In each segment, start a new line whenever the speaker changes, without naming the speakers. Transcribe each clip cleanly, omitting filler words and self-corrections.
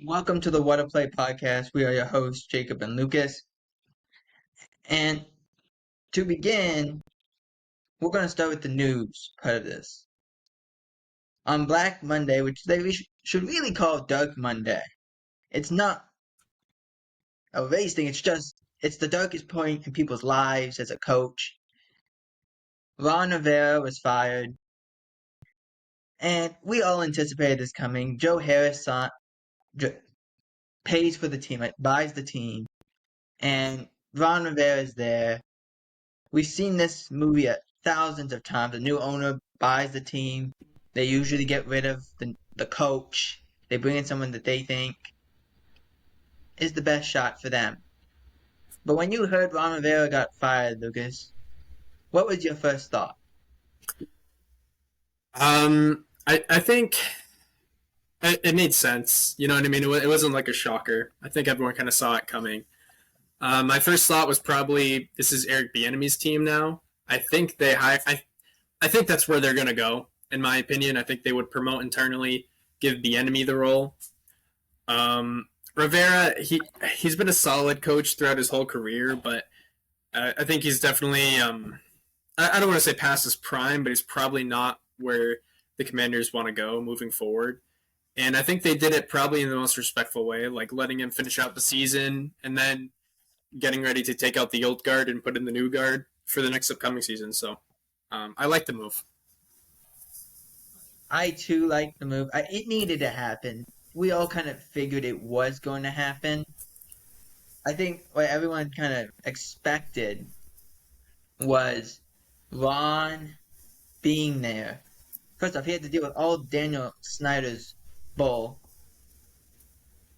Welcome to the What a Play podcast. We are your hosts, Jacob and Lucas. And to begin, we're going to start with the news part of this. On Black Monday, which they should really call Dark Monday, it's not a race thing, it's the darkest point in people's lives as a coach. Ron Rivera was fired, and we all anticipated this coming. Joe Harris pays for the team, buys the team, and Ron Rivera is there. We've seen this movie thousands of times. The new owner buys the team. They usually get rid of the coach. They bring in someone that they think is the best shot for them. But when you heard Ron Rivera got fired, Lucas, what was your first thought?
I think it made sense. You know what I mean? It wasn't like a shocker. I think everyone kind of saw it coming. My first thought was probably this is Eric Bieniemy's team now. I think I think that's where they're gonna go. In my opinion, I think they would promote internally, give Bieniemy the role. Rivera, he's been a solid coach throughout his whole career, but I think he's definitely I don't want to say past his prime, but he's probably not where the Commanders want to go moving forward. And I think they did it probably in the most respectful way, like letting him finish out the season and then getting ready to take out the old guard and put in the new guard for the next upcoming season. So I like the move.
I too like the move. It needed to happen. We all kind of figured it was going to happen. I think what everyone kind of expected was Ron being there. First off, he had to deal with all Daniel Snyder's bull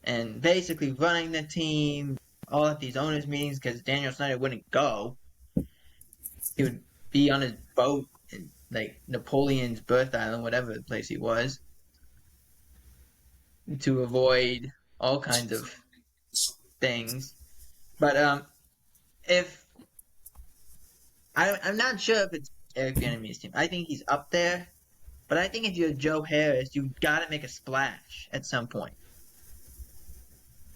and basically running the team, all at these owners' meetings because Daniel Snyder wouldn't go. He would be on his boat in like Napoleon's birth island, whatever the place he was, to avoid all kinds of things. But if I'm not sure if it's Eric Bieniemy's team. I think he's up there, but I think if you're Joe Harris, you got to make a splash at some point.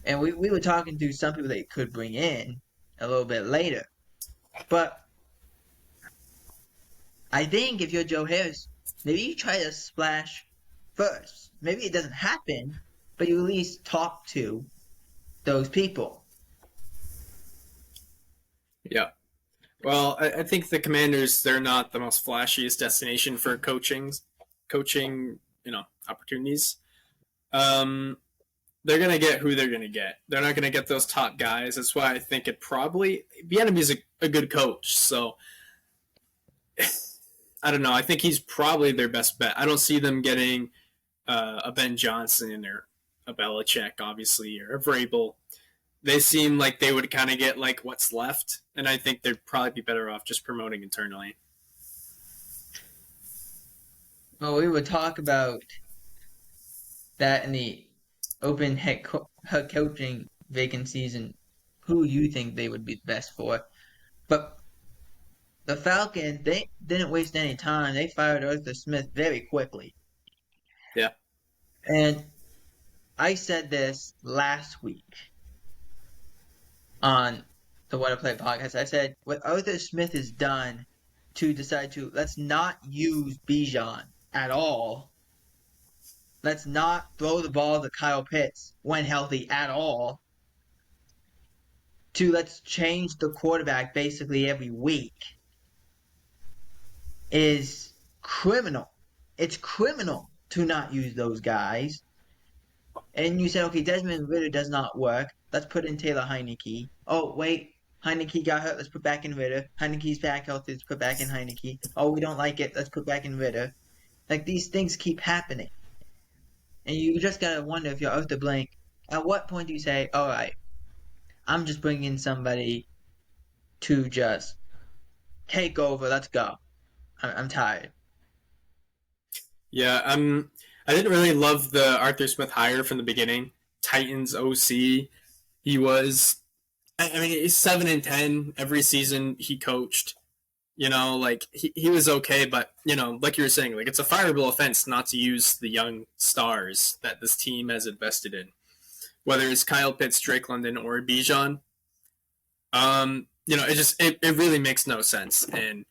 And we were talking to some people that could bring in a little bit later. But I think if you're Joe Harris, maybe you try to splash first. Maybe it doesn't happen, but you at least talk to those people.
Yeah. Well, I think the Commanders, they're not the most flashiest destination for coaching, opportunities. They're going to get who they're going to get. They're not going to get those top guys. That's why I think Bieniemy's a good coach. So, I don't know. I think he's probably their best bet. I don't see them getting a Ben Johnson or a Belichick, obviously, or a Vrabel. They seem like they would kind of get like what's left, and I think they'd probably be better off just promoting internally.
Well, we would talk about that in the open head coaching vacancies and who you think they would be best for. But the Falcons, they didn't waste any time. They fired Arthur Smith very quickly.
Yeah.
And I said this last week on the What a Play podcast. I said what Arthur Smith has done to decide to let's not use Bijan at all. Let's not throw the ball to Kyle Pitts when healthy at all. To let's change the quarterback basically every week is criminal. It's criminal to not use those guys. And you said, okay, Desmond Ridder does not work. Let's put in Taylor Heineke. Oh, wait, Heineke got hurt. Let's put back in Ridder. Heineke's back healthy. Let's put back in Heineke. Oh, we don't like it. Let's put back in Ridder. Like, these things keep happening. And you just got to wonder if you're Arthur Blank, at what point do you say, all right, I'm just bringing in somebody to just take over. Let's go. I'm tired.
Yeah, I didn't really love the Arthur Smith hire from the beginning. Titans OC, he was. I mean, he's 7-10 every season he coached. Like he was okay, but like you were saying, like it's a fireable offense not to use the young stars that this team has invested in. whether it's Kyle Pitts, Drake London, or Bijan. It really makes no sense. And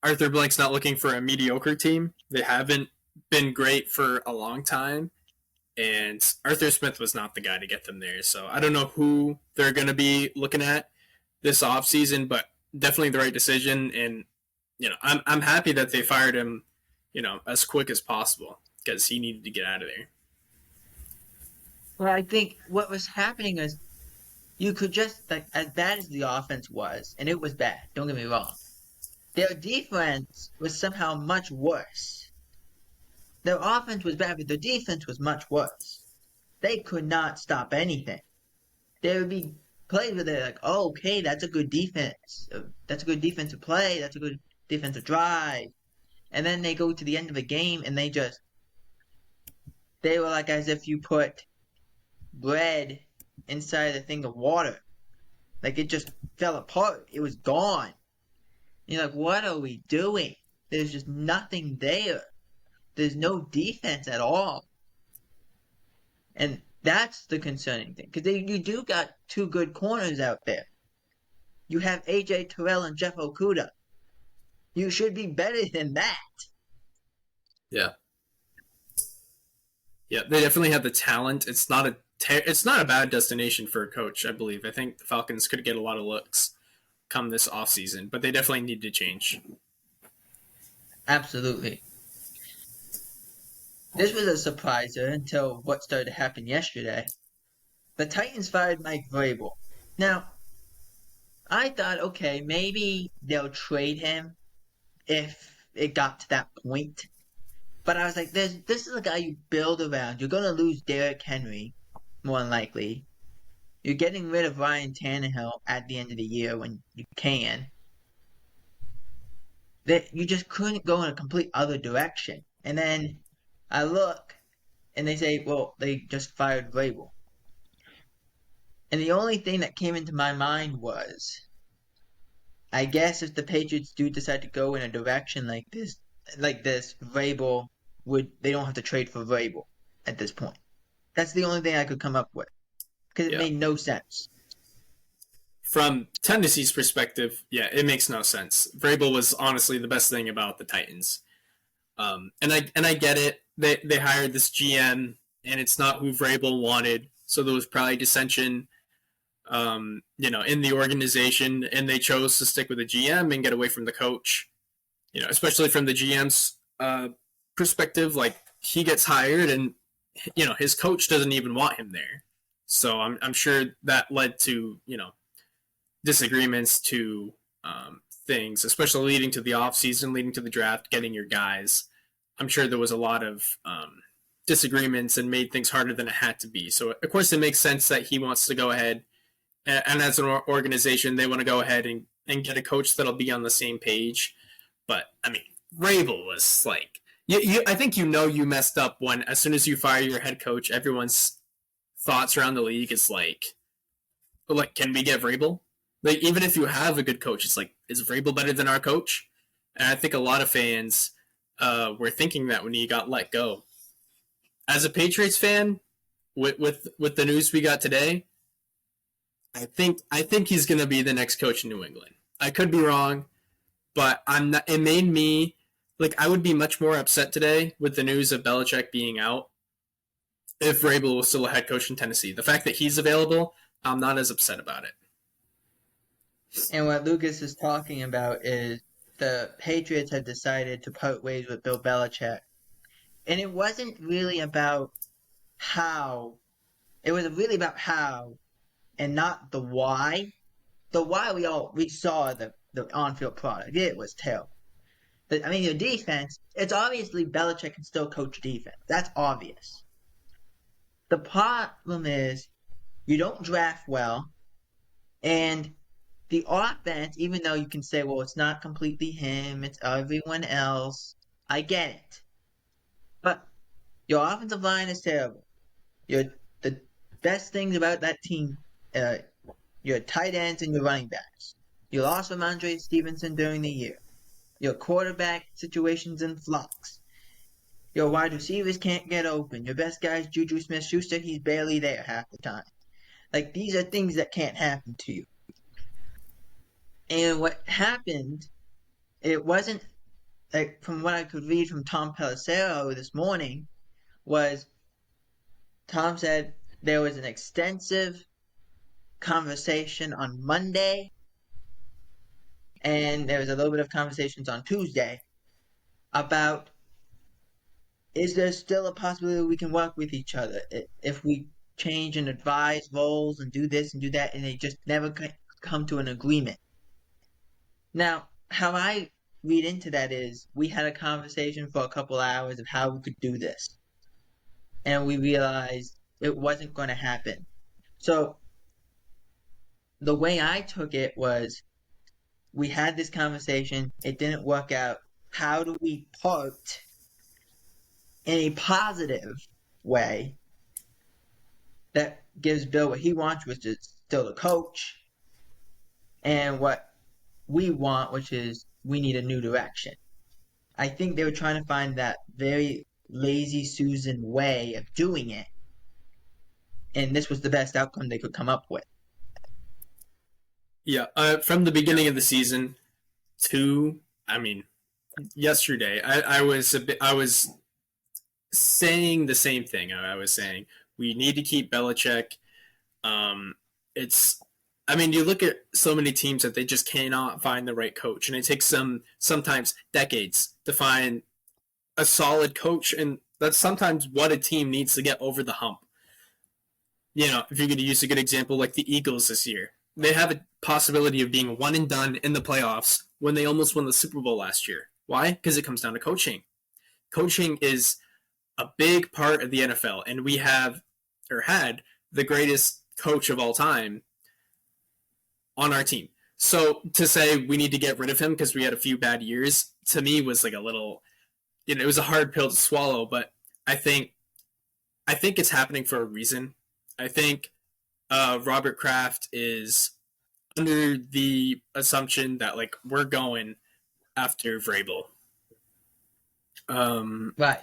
Arthur Blank's not looking for a mediocre team. They haven't been great for a long time. And Arthur Smith was not the guy to get them there. So I don't know who they're going to be looking at this offseason, but definitely the right decision. And, I'm happy that they fired him, as quick as possible because he needed to get out of there.
Well, I think what was happening is you could just, like, as bad as the offense was, and it was bad, don't get me wrong, their defense was somehow much worse. Their offense was bad, but their defense was much worse. They could not stop anything. There would be plays where they're like, oh, okay, that's a good defense. That's a good defensive play. That's a good defensive drive. And then they go to the end of the game and they were like as if you put bread inside a thing of water. Like it just fell apart. It was gone. And you're like, what are we doing? There's just nothing there. There's no defense at all. And that's the concerning thing. Because you do got two good corners out there. You have A.J. Terrell and Jeff Okudah. You should be better than that.
Yeah. Yeah, they definitely have the talent. It's not a bad destination for a coach, I believe. I think the Falcons could get a lot of looks come this offseason, but they definitely need to change.
Absolutely. This was a surpriser until what started to happen yesterday. The Titans fired Mike Vrabel. Now, I thought, okay, maybe they'll trade him if it got to that point. But I was like, this is a guy you build around. You're going to lose Derrick Henry, more than likely. You're getting rid of Ryan Tannehill at the end of the year when you can. You just couldn't go in a complete other direction. And then I look, and they say, well, they just fired Vrabel. And the only thing that came into my mind was, I guess if the Patriots do decide to go in a direction like this, Vrabel they don't have to trade for Vrabel at this point. That's the only thing I could come up with. Because it made no sense.
From Tennessee's perspective, yeah, it makes no sense. Vrabel was honestly the best thing about the Titans. And I get it. They hired this GM, and it's not who Vrabel wanted, so there was probably dissension, in the organization, and they chose to stick with the GM and get away from the coach. Especially from the GM's perspective, like he gets hired, and his coach doesn't even want him there. So I'm sure that led to disagreements to things, especially leading to the offseason, leading to the draft, getting your guys. I'm sure there was a lot of disagreements and made things harder than it had to be. So, of course, it makes sense that he wants to go ahead, and as an organization, they want to go ahead and get a coach that'll be on the same page. But, I mean, Vrabel was like, I think you messed up when, as soon as you fire your head coach, everyone's thoughts around the league is like, can we get Vrabel? Like, even if you have a good coach, it's like, is Vrabel better than our coach? And I think a lot of fans were thinking that when he got let go. As a Patriots fan, with the news we got today, I think he's going to be the next coach in New England. I could be wrong, but I'm not. It made me I would be much more upset today with the news of Belichick being out if Vrabel was still a head coach in Tennessee. The fact that he's available, I'm not as upset about it.
And what Lucas is talking about is the Patriots had decided to part ways with Bill Belichick. And it wasn't really about how. It was really about how and not the why. The why we saw the on-field product. It was terrible. But, I mean, your defense, it's obviously Belichick can still coach defense. That's obvious. The problem is you don't draft well, and the offense, even though you can say, well, it's not completely him, it's everyone else, I get it. But your offensive line is terrible. The best things about that team, your tight ends and your running backs. You lost Ramondre Stevenson during the year. Your quarterback situation's in flux. Your wide receivers can't get open. Your best guy's Juju Smith-Schuster. He's barely there half the time. Like, these are things that can't happen to you. And what happened, it wasn't, like, from what I could read from Tom Pelissero this morning, was Tom said there was an extensive conversation on Monday, and there was a little bit of conversations on Tuesday about, is there still a possibility we can work with each other if we change and advise roles and do this and do that, and they just never come to an agreement. Now, how I read into that is we had a conversation for a couple hours of how we could do this, and we realized it wasn't going to happen. So the way I took it was, we had this conversation, it didn't work out. How do we part in a positive way that gives Bill what he wants, which is still the coach, and what we want, which is we need a new direction. I think they were trying to find that very lazy Susan way of doing it, and this was the best outcome they could come up with.
Yeah, from the beginning of the season to, I mean, yesterday, I was saying the same thing. I was saying we need to keep Belichick. It's, I mean, you look at so many teams that they just cannot find the right coach, and it takes sometimes decades to find a solid coach, and that's sometimes what a team needs to get over the hump. You know, if you're going to use a good example, like the Eagles this year, they have a possibility of being one and done in the playoffs when they almost won the Super Bowl last year. Why? Because it comes down to coaching. Coaching is a big part of the NFL, and we have, or had, the greatest coach of all time on our team. So to say we need to get rid of him because we had a few bad years, to me was like a little, you know, it was a hard pill to swallow, but I think it's happening for a reason. I think Robert Kraft is under the assumption that, like, we're going after Vrabel.
Right.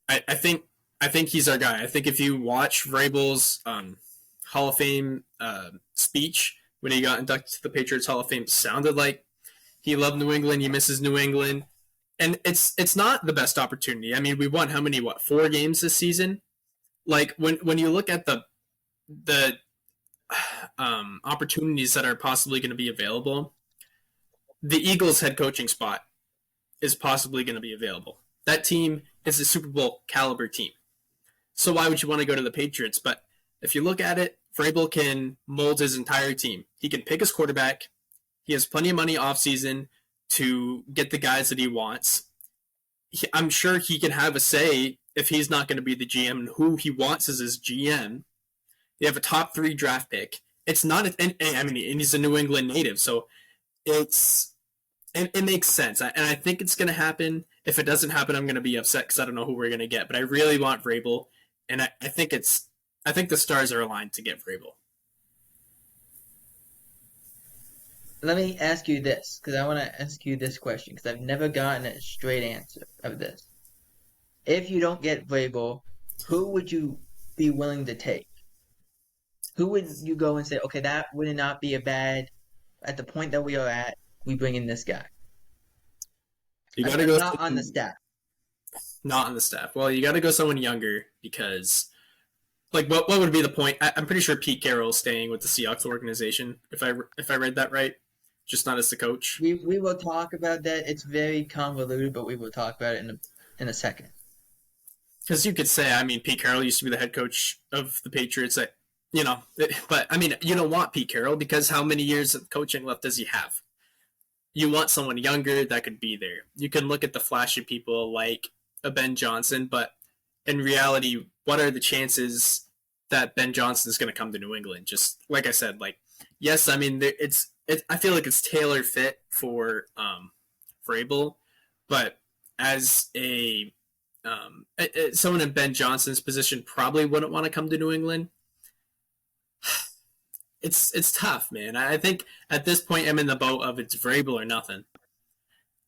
I think he's our guy. I think if you watch Vrabel's Hall of Fame speech when he got inducted to the Patriots Hall of Fame, it sounded like he loved New England. He misses New England, and it's not the best opportunity. I mean, we won how many? 4 games this season? Like, when you look at the opportunities that are possibly going to be available, the Eagles' head coaching spot is possibly going to be available. That team is a Super Bowl caliber team. So why would you want to go to the Patriots? But if you look at it, Vrabel can mold his entire team. He can pick his quarterback. He has plenty of money off season to get the guys that he wants. I'm sure he can have a say if he's not going to be the GM and who he wants as his GM. You have a top 3 draft pick. It's not, and he's a New England native, so it makes sense. And I think it's going to happen. If it doesn't happen, I'm going to be upset because I don't know who we're going to get. But I really want Vrabel, and I think the stars are aligned to get Vrabel.
Let me ask you this, because I want to ask you this question, because I've never gotten a straight answer of this. If you don't get Vrabel, who would you be willing to take? Who would you go and say, okay, that would not be a bad, at the point that we are at, we bring in this guy?
You got to go
not on the staff.
Not on the staff. Well, you got to go someone younger because, like, what would be the point? I'm pretty sure Pete Carroll's staying with the Seahawks organization. If I read that right, just not as the coach.
We will talk about that. It's very convoluted, but we will talk about it in a second.
Because you could say, I mean, Pete Carroll used to be the head coach of the Patriots. But I mean, you don't want Pete Carroll because how many years of coaching left does he have? You want someone younger that could be there. You can look at the flashy people like a Ben Johnson, but in reality, what are the chances that Ben Johnson is going to come to New England? Just like I said, like, yes, I mean, I feel like it's tailor fit for Vrabel, but as someone in Ben Johnson's position probably wouldn't want to come to New England. It's tough, man. I think at this point I'm in the boat of it's Vrabel or nothing.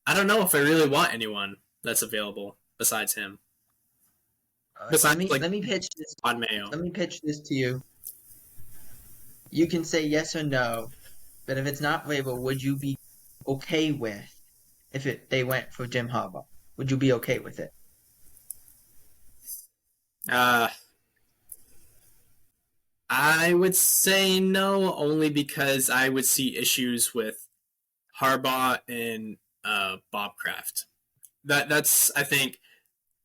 I don't know if I really want anyone that's available. besides him.
All right, let
Besides
me
like
let me pitch this.
Todd Mayo.
Let me pitch this to you. You can say yes or no, but if it's not Vrabel, would you be okay with if they went for Jim Harbaugh? Would you be okay with it?
Uh, I would say no, only because I would see issues with Harbaugh and Bob Kraft. That's I think.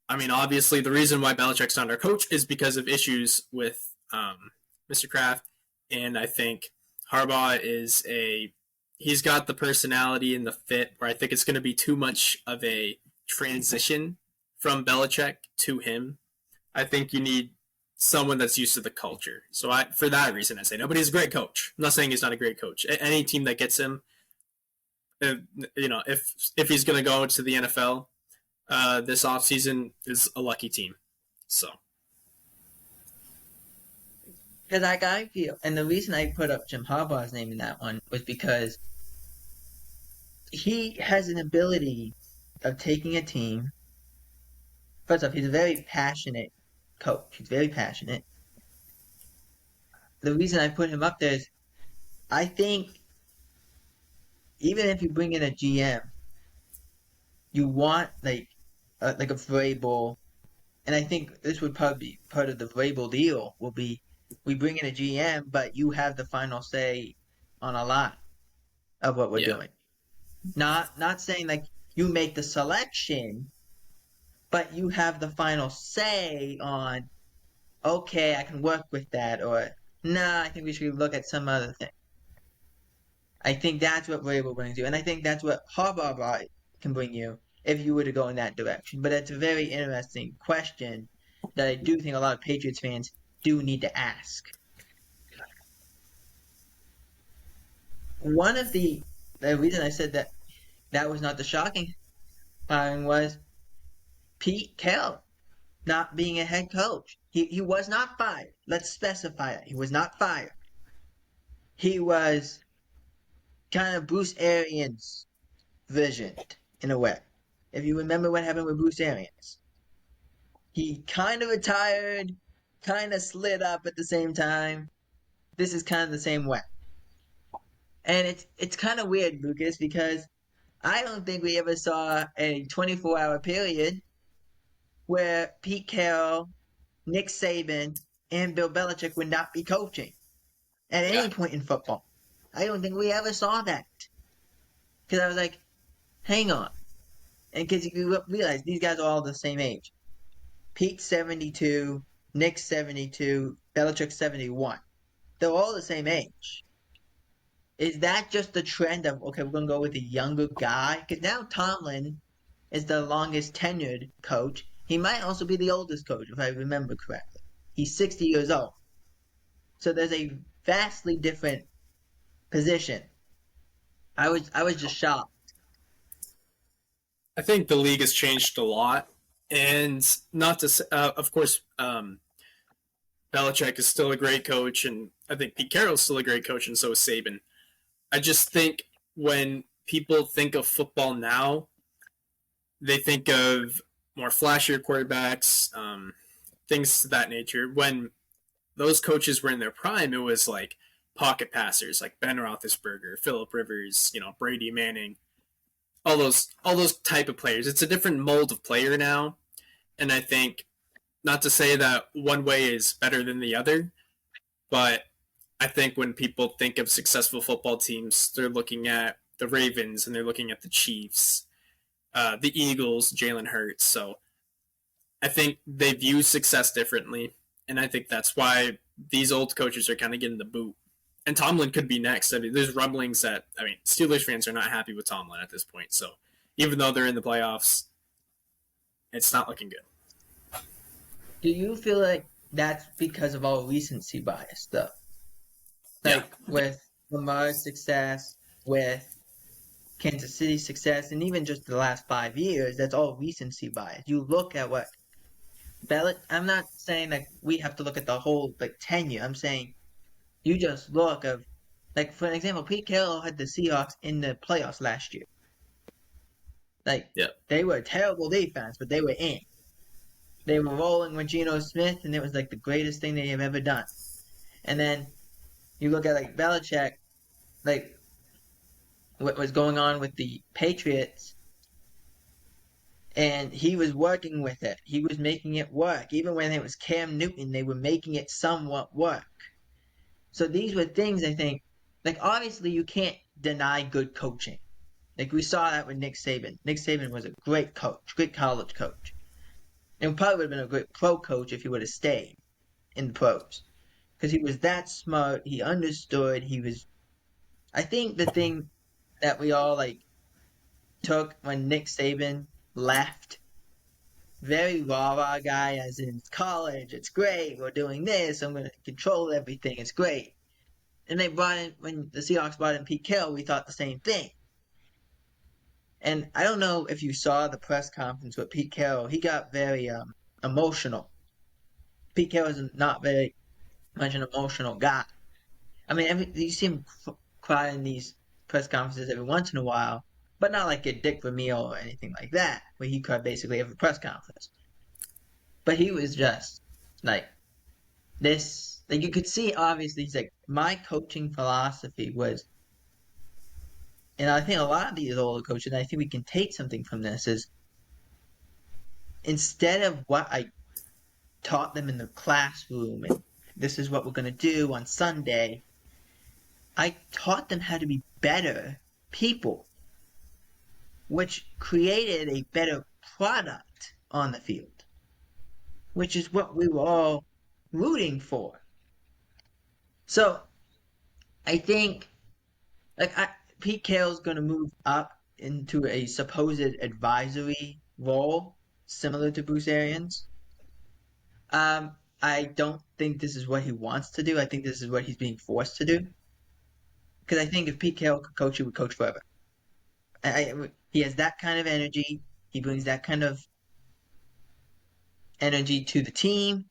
I mean, obviously, the reason why Belichick's not our coach is because of issues with Mr. Kraft, and I think Harbaugh is a he's got the personality and the fit where I think it's going to be too much of a transition from Belichick to him. I think you need someone that's used to the culture. So for that reason, I say no. But he's a great coach. I'm not saying he's not a great coach. Any team that gets him, if, if he's going to go to the NFL this offseason, is a lucky team. So
Because like I feel, and the reason I put up Jim Harbaugh's name in that one was because he has an ability of taking a team. First off, he's a very passionate coach. He's very passionate. The reason I put him up there is I think even if you bring in a GM, you want like a Vrabel, and I think this would probably be part of the Vrabel deal. Will be we bring in a GM, but you have the final say on a lot of what we're
yeah,
doing. Not saying like you make the selection, but you have the final say on. Okay, I can work with that, or nah, I think we should look at some other thing. I think that's what Vrabel brings you, and I think that's what Harbaugh can bring you if you were to go in that direction. But it's a very interesting question that I do think a lot of Patriots fans do need to ask. One of the reason I said that was not the shocking firing was Pete Carroll not being a head coach. He was not fired. Let's specify that. He was not fired. He was kind of Bruce Arians visioned in a way. If you remember what happened with Bruce Arians, he kind of retired, kind of slid up at the same time. This is kind of the same way. And it's kind of weird, Lucas, because I don't think we ever saw a 24-hour period where Pete Carroll, Nick Saban, and Bill Belichick would not be coaching at
yeah,
any point in football. I don't think we ever saw that. Because I was like, hang on. And because you realize these guys are all the same age. Pete 72, Nick 72, Belichick 71. They're all the same age. Is that just the trend of, okay, we're going to go with a younger guy? Because now Tomlin is the longest tenured coach. He might also be the oldest coach, if I remember correctly. He's 60 years old. So there's a vastly different position. I was just shocked.
I think the league has changed a lot, and not to say, of course, Belichick is still a great coach, and I think Pete Carroll's still a great coach, and so is Saban. I just think when people think of football now, they think of more flashier quarterbacks, things to that nature. When those coaches were in their prime, it was like pocket passers, like Ben Roethlisberger, Philip Rivers, Brady Manning, all those type of players. It's a different mold of player now, and I think not to say that one way is better than the other, but I think when people think of successful football teams, they're looking at the Ravens and they're looking at the Chiefs, the Eagles, Jalen Hurts. So I think they view success differently, and I think that's why these old coaches are kind of getting the boot. And Tomlin could be next. I mean, there's rumblings that Steelers fans are not happy with Tomlin at this point. So even though they're in the playoffs, it's not looking good.
Do you feel like that's because of all recency bias, though?
Yeah,
Like with Lamar's success, with Kansas City's success, and even just the last 5 years, that's all recency bias. You look at what I'm not saying like we have to look at the whole tenure. I'm saying you just look of for an example, Pete Carroll had the Seahawks in the playoffs last year. Like,
Yeah.
they were a terrible defense, but they were in. They were rolling with Geno Smith, and it was like the greatest thing they have ever done. And then you look at like Belichick, like what was going on with the Patriots, and he was working with it. He was making it work. Even when it was Cam Newton, they were making it somewhat work. So these were things I think, like obviously you can't deny good coaching. Like we saw that with Nick Saban. Nick Saban was a great coach, great college coach. And probably would have been a great pro coach if he would have stayed in the pros. Because he was that smart, he understood, he was I think the thing that we all like took when Nick Saban left, very rah-rah guy, as in college, it's great, we're doing this, I'm gonna control everything, it's great. And they brought in when the Seahawks brought in Pete Carroll, we thought the same thing. And I don't know if you saw the press conference with Pete Carroll. He got very emotional. Pete Carroll is not very much an emotional guy. I mean, you see him cry in these press conferences every once in a while, but not like a Dick Vermeil or anything like that, where he cried basically every press conference. But he was just like this. Like you could see, obviously, he's like, my coaching philosophy was, and I think a lot of these older coaches, and I think we can take something from this, is instead of what I taught them in the classroom and this is what we're going to do on Sunday, I taught them how to be better people, which created a better product on the field, which is what we were all rooting for. So I think Pete Carroll's going to move up into a supposed advisory role, similar to Bruce Arians. I don't think this is what he wants to do. I think this is what he's being forced to do. Because I think if Pete Carroll could coach, he would coach forever. He has that kind of energy. He brings that kind of energy to the team.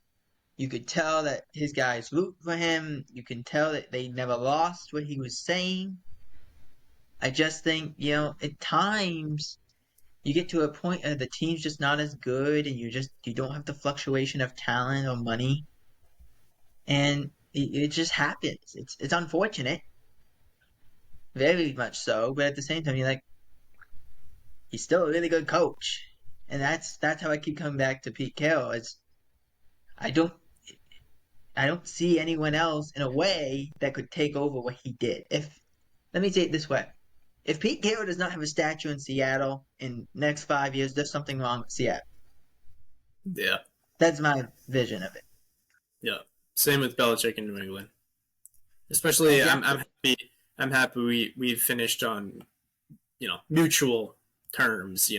You could tell that his guys root for him. You can tell that they never lost what he was saying. I just think, at times you get to a point where the team's just not as good and you don't have the fluctuation of talent or money. And it just happens. It's unfortunate. Very much so, but at the same time you're like, he's still a really good coach. And that's how I keep coming back to Pete Carroll. I don't I don't see anyone else in a way that could take over what he did. If Let me say it this way. If Pete Carroll does not have a statue in Seattle in the next 5 years, there's something wrong with Seattle.
Yeah.
That's my vision of it.
Yeah. Same with Belichick in New England. Especially,
Exactly.
I'm happy. I'm happy we've finished on, mutual terms.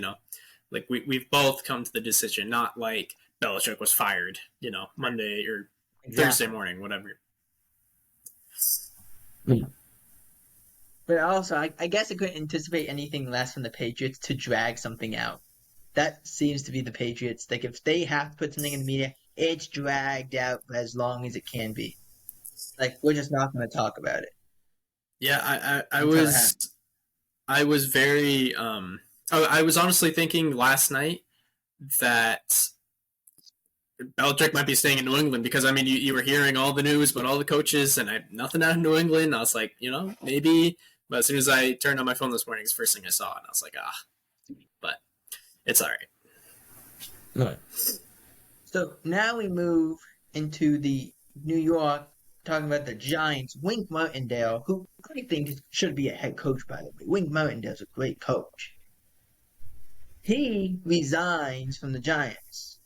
Like we've both come to the decision, not like Belichick was fired, Monday or Thursday
Exactly.
morning, whatever.
Yeah. But also, I guess I couldn't anticipate anything less from the Patriots to drag something out. That seems to be the Patriots. Like, if they have to put something in the media, it's dragged out for as long as it can be. Like, we're just not going to talk about it
Yeah,
until it happens.
I was very I was honestly thinking last night that Belichick might be staying in New England because I mean you were hearing all the news about all the coaches and nothing out of New England. I was like, maybe. But as soon as I turned on my phone this morning, it's the first thing I saw, and I was like, but it's all right.
Right. So now we move into the New York, talking about the Giants. Wink Martindale, who I think should be a head coach, by the way. Wink Martindale's a great coach. He resigns from the Giants.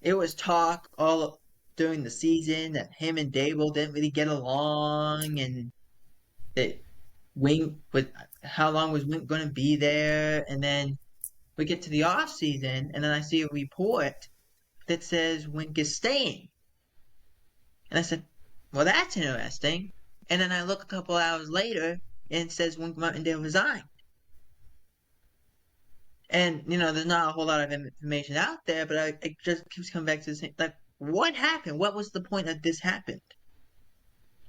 It was talk all during the season that him and Dable didn't really get along, and that Wink was how long was Wink going to be there? And then we get to the off season, and then I see a report that says Wink is staying, and I said, "Well, that's interesting." And then I look a couple hours later, and it says Wink Martindale resigned. And there's not a whole lot of information out there, but it just keeps coming back to the same. Like, what happened? What was the point that this happened?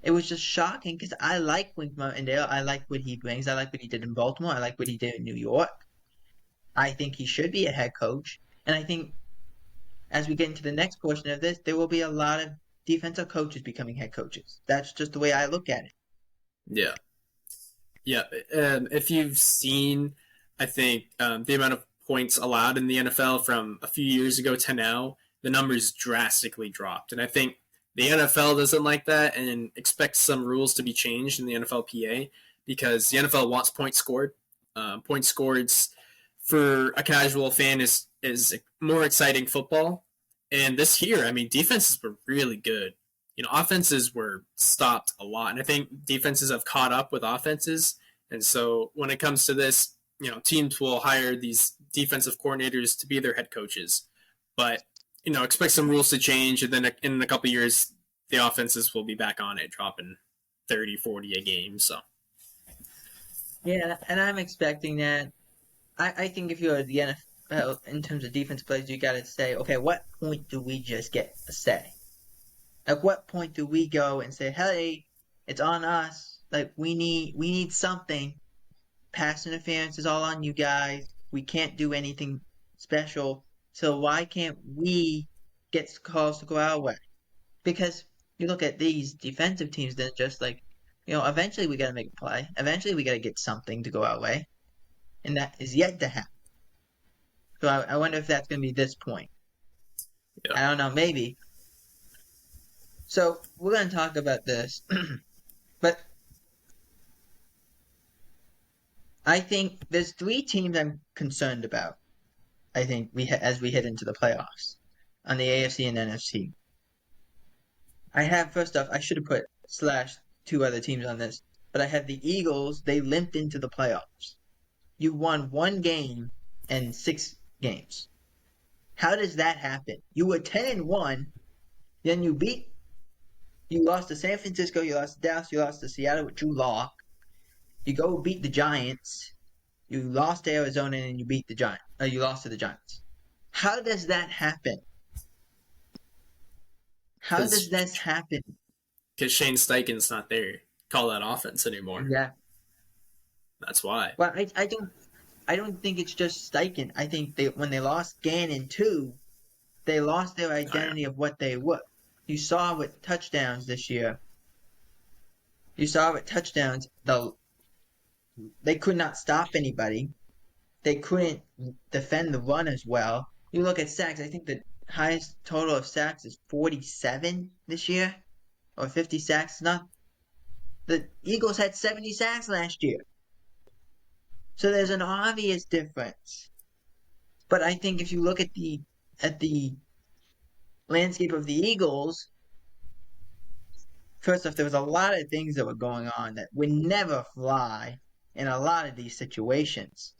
It was just shocking because I like Wink Martindale. I like what he brings. I like what he did in Baltimore. I like what he did in New York. I think he should be a head coach. And I think as we get into the next portion of this, there will be a lot of defensive coaches becoming head coaches. That's just the way I look at it.
Yeah, yeah. If you've seen, I think the amount of points allowed in the NFL from a few years ago to now, the numbers drastically dropped, and I think the NFL doesn't like that and expects some rules to be changed in the NFLPA because the NFL wants points scored. Points scored for a casual fan is more exciting football. And this year, I mean, defenses were really good. Offenses were stopped a lot, and I think defenses have caught up with offenses. And so when it comes to this, teams will hire these defensive coordinators to be their head coaches, but expect some rules to change, and then in a couple of years, the offenses will be back on it, dropping 30, 40 a game. So
Yeah, and I'm expecting that. I think if you're the NFL in terms of defense plays, you got to say, okay, what point do we just get a say? At what point do we go and say, hey, it's on us. Like we need something. Pass interference is all on you guys. We can't do anything special. So why can't we get calls to go our way? Because you look at these defensive teams, they're just like, eventually we got to make a play. Eventually we got to get something to go our way. And that is yet to happen. So I wonder if that's going to be this point.
yeah,
I don't know, maybe. So we're going to talk about this. But I think there's three teams I'm concerned about. I think as we head into the playoffs on the AFC and NFC. I have first off, I should have put slash two other teams on this, but I have the Eagles. They limped into the playoffs. You won one game and 6 games. How does that happen? You were 10-1, then you lost to San Francisco, you lost to Dallas, you lost to Seattle with Drew Lock. You go beat the Giants. You lost to Arizona and you beat the Giants. You lost to the Giants. How does that happen? How does
because
this happen?
Shane Steichen's not there. Call that offense anymore.
Yeah.
That's why.
Well, I don't think it's just Steichen. I think when they lost Gannon too, they lost their
Oh, yeah.
identity of what they were. You saw with touchdowns this year. You saw with touchdowns, they could not stop anybody. They couldn't defend the run as well. You look at sacks. I think the highest total of sacks is 47 this year, or 50 sacks. Not the Eagles had 70 sacks last year. So there's an obvious difference. But I think if you look at the landscape of the Eagles, first off, there was a lot of things that were going on that would never fly in a lot of these situations.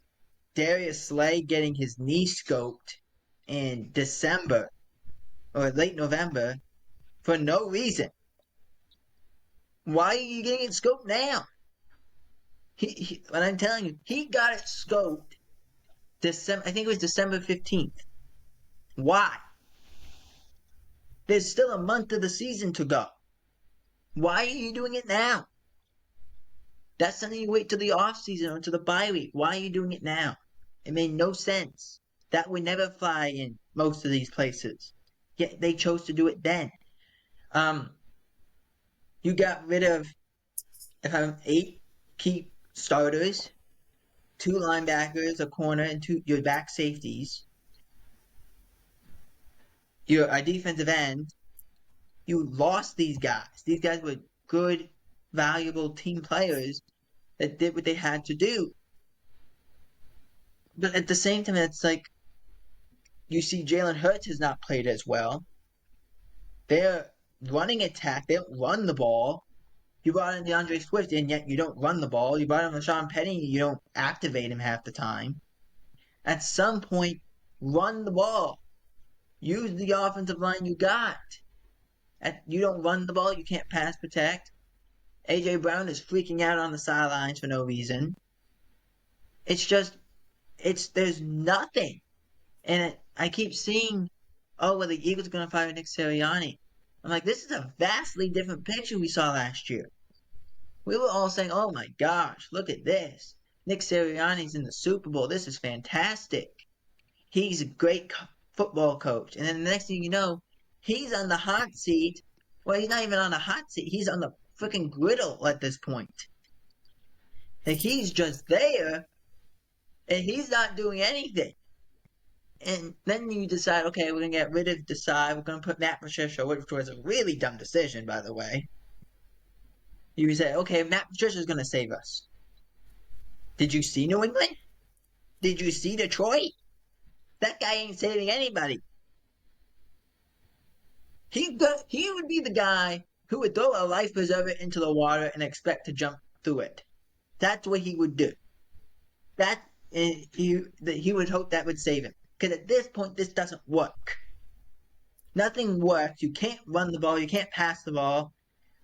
Darius Slay getting his knee scoped in December or late November for no reason. Why are you getting it scoped now? What I'm telling you, he got it scoped December. I think it was December 15th. Why? There's still a month of the season to go. Why are you doing it now? That's something you wait till the off season or to the bye week. Why are you doing it now? It made no sense. That would never fly in most of these places. Yet they chose to do it then. You got rid of, if I'm 8 key starters, 2 linebackers, a corner, and your back safeties. You're a defensive end. You lost these guys. These guys were good, valuable team players that did what they had to do. But at the same time, it's like you see Jalen Hurts has not played as well. They're running attack. They don't run the ball. You brought in DeAndre Swift, and yet you don't run the ball. You brought in Rashawn Penny, and you don't activate him half the time. At some point, run the ball. Use the offensive line you got. You don't run the ball, you can't pass protect. A.J. Brown is freaking out on the sidelines for no reason. There's nothing. And I keep seeing, oh, well, the Eagles are going to fire Nick Sirianni. I'm like, this is a vastly different picture we saw last year. We were all saying, oh my gosh, look at this. Nick Sirianni's in the Super Bowl. This is fantastic. He's a great football coach. And then the next thing you know, he's on the hot seat. Well, he's not even on the hot seat. He's on the freaking griddle at this point. Like, he's just there, and he's not doing anything. And then you decide, okay, we're going to get rid of Desai. We're going to put Matt Patricia, which was a really dumb decision, by the way. You say, okay, Matt Patricia is going to save us. Did you see New England? Did you see Detroit? That guy ain't saving anybody. He would be the guy who would throw a life preserver into the water and expect to jump through it. That's what he would do. He would hope that would save him. Because at this point, this doesn't work. Nothing works. You can't run the ball. You can't pass the ball.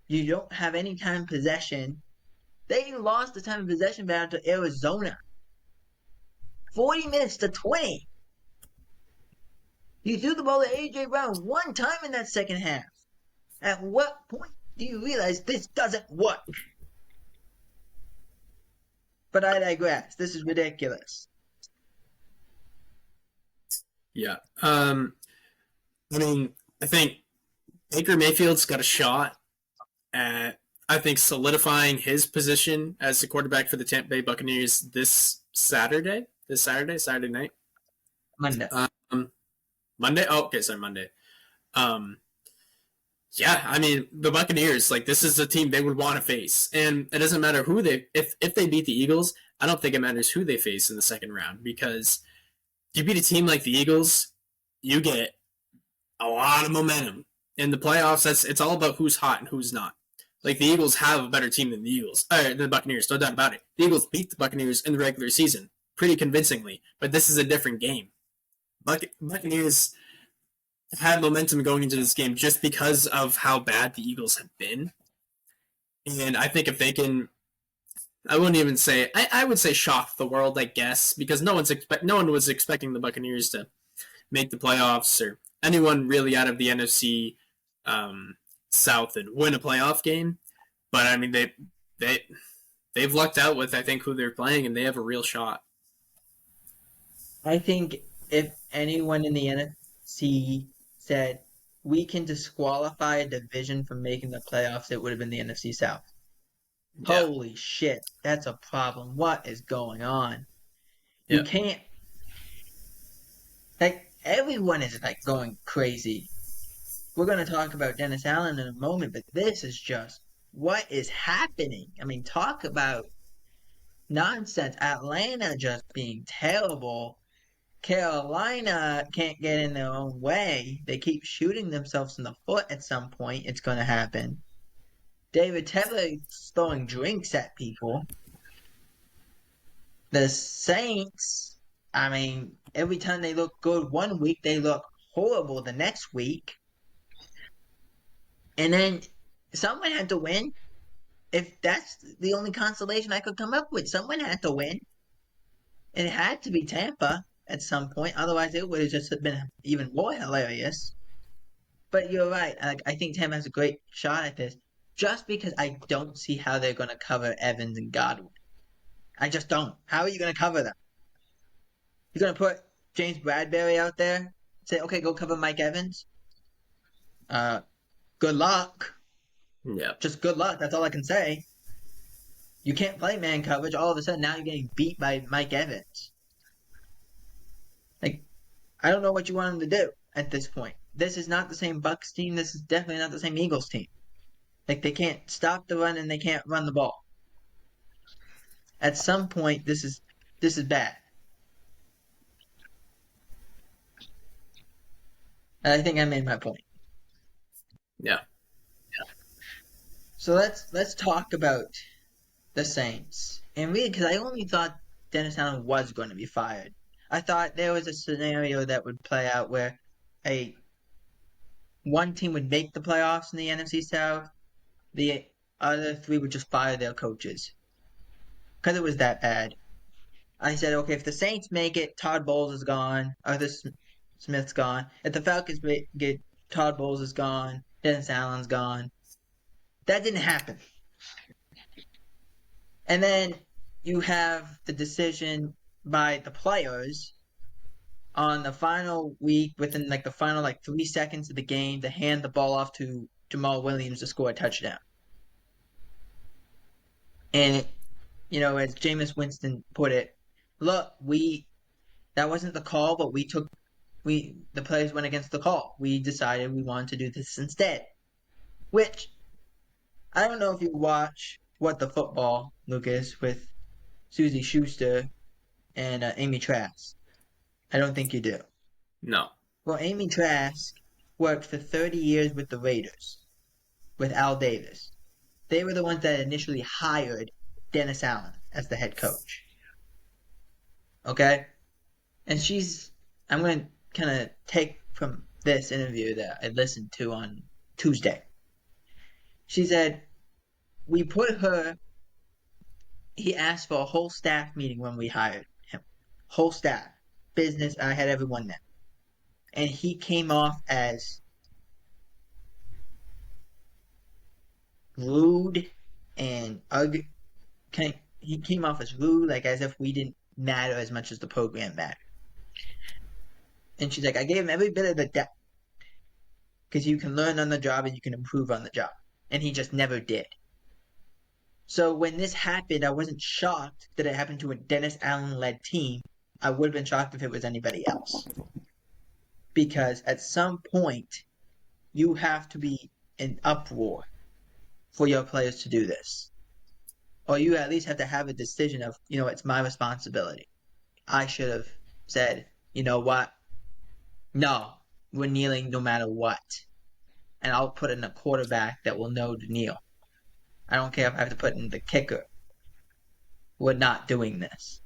You don't have any time possession. They lost the time of possession battle to Arizona. 40 minutes to 20. You threw the ball to A.J. Brown one time in that second half. At what point do you realize this doesn't work? But I digress. This is ridiculous.
Yeah. I mean, I think Baker Mayfield's got a shot at, I think, solidifying his position as the quarterback for the Tampa Bay Buccaneers this Saturday. Saturday night.
Monday.
Monday? Oh, okay, sorry, Monday. Yeah, I mean, the Buccaneers, like, this is the team they would want to face. And it doesn't matter who if they beat the Eagles, I don't think it matters who they face in the second round, because you beat a team like the Eagles, you get a lot of momentum. In the playoffs, it's all about who's hot and who's not. Like, the Eagles have a better team than the Buccaneers, no doubt about it. The Eagles beat the Buccaneers in the regular season pretty convincingly, but this is a different game. Buccaneers had momentum going into this game just because of how bad the Eagles have been. And I think if they can, I wouldn't even say, I would say shock the world, I guess, because no one was expecting the Buccaneers to make the playoffs or anyone really out of the NFC South and win a playoff game. But I mean, they've lucked out with, I think, who they're playing, and they have a real shot.
I think if anyone in the NFC said we can disqualify a division from making the playoffs, it would have been the NFC South. Yeah. Holy shit, that's a problem. What is going on? You can't. Like, everyone is like going crazy. We're going to talk about Dennis Allen in a moment, but this is just what is happening. I mean, talk about nonsense. Atlanta just being terrible. Carolina can't get in their own way. They keep shooting themselves in the foot at some point. It's going to happen. David Tepper's throwing drinks at people. The Saints, I mean, every time they look good one week, they look horrible the next week. And then someone had to win. If that's the only consolation I could come up with, someone had to win. And it had to be Tampa at some point. Otherwise, it would have just been even more hilarious. But you're right. I think Tampa has a great shot at this. Just because I don't see how they're going to cover Evans and Godwin. I just don't. How are you going to cover them? You're going to put James Bradbury out there? Say, okay, go cover Mike Evans? Good luck.
Yeah.
Just good luck. That's all I can say. You can't play man coverage. All of a sudden, now you're getting beat by Mike Evans. Like, I don't know what you want him to do at this point. This is not the same Bucs team. This is definitely not the same Eagles team. Like, they can't stop the run and they can't run the ball. At some point, this is bad. And I think I made my point.
Yeah.
So let's talk about the Saints. And really, because I only thought Dennis Allen was going to be fired. I thought there was a scenario that would play out where one team would make the playoffs in the NFC South. The other three would just fire their coaches. Because it was that bad. I said, okay, if the Saints make it, Todd Bowles is gone. Arthur Smith's gone. If the Falcons get Todd Bowles is gone. Dennis Allen's gone. That didn't happen. And then you have the decision by the players on the final week, within like the final like 3 seconds of the game, to hand the ball off to Jamal Williams to score a touchdown. And as Jameis Winston put it, look, that wasn't the call, but the players went against the call. We decided we wanted to do this instead. Which I don't know if you watch What the Football, Lucas, with Susie Schuster and Amy Trask. I don't think you do.
No.
Well, Amy Trask worked for 30 years with the Raiders, with Al Davis. They were the ones that initially hired Dennis Allen as the head coach. Okay? And I'm going to kind of take from this interview that I listened to on Tuesday. She said, he asked for a whole staff meeting when we hired him. Whole staff. Business, I had everyone there. And he came off as rude and ugly. He came off as rude, like as if we didn't matter as much as the program mattered. And she's like, I gave him every bit of the depth. Because you can learn on the job and you can improve on the job. And he just never did. So when this happened, I wasn't shocked that it happened to a Dennis Allen-led team. I would have been shocked if it was anybody else. Because at some point, you have to be in uproar for your players to do this. Or you at least have to have a decision of, it's my responsibility. I should have said, you know what? No, we're kneeling no matter what. And I'll put in a quarterback that will know to kneel. I don't care if I have to put in the kicker. We're not doing this.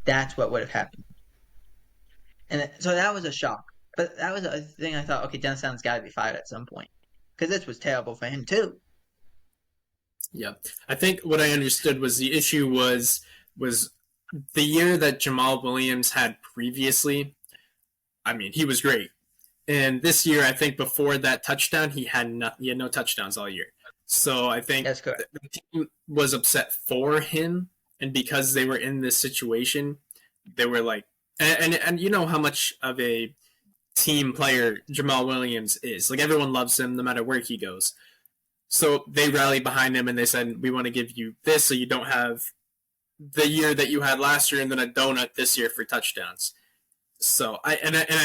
That's what would have happened. And so that was a shock. But that was a thing I thought, okay, Dennis Allen's got to be fired at some point. Because this was terrible for him, too.
Yeah. I think what I understood was the issue was the year that Jamal Williams had previously. I mean, he was great. And this year, I think before that touchdown, he had no touchdowns all year. So I think
That's correct.
the team was upset for him, and because they were in this situation, they were like, and you know how much of a team player Jamal Williams is. Like, everyone loves him no matter where he goes. So they rallied behind him and they said, we want to give you this so you don't have the year that you had last year and then a donut this year for touchdowns. So I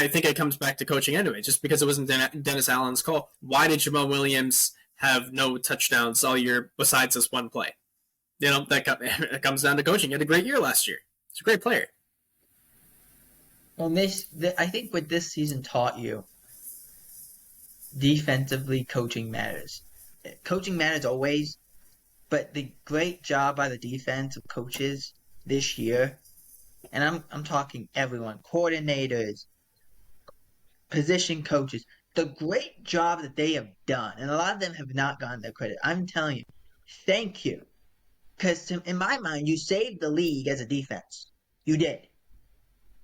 think it comes back to coaching anyway. Just because it wasn't Dennis Allen's call, why did Jamal Williams have no touchdowns all year besides this one play? That comes down to coaching. He had a great year last year. He's a great player.
Well, I think what this season taught you, defensively, coaching matters. Coaching matters always, but the great job by the defensive coaches this year, and I'm talking everyone, coordinators, position coaches, the great job that they have done, and a lot of them have not gotten their credit. I'm telling you, thank you. Because in my mind, you saved the league as a defense. You did.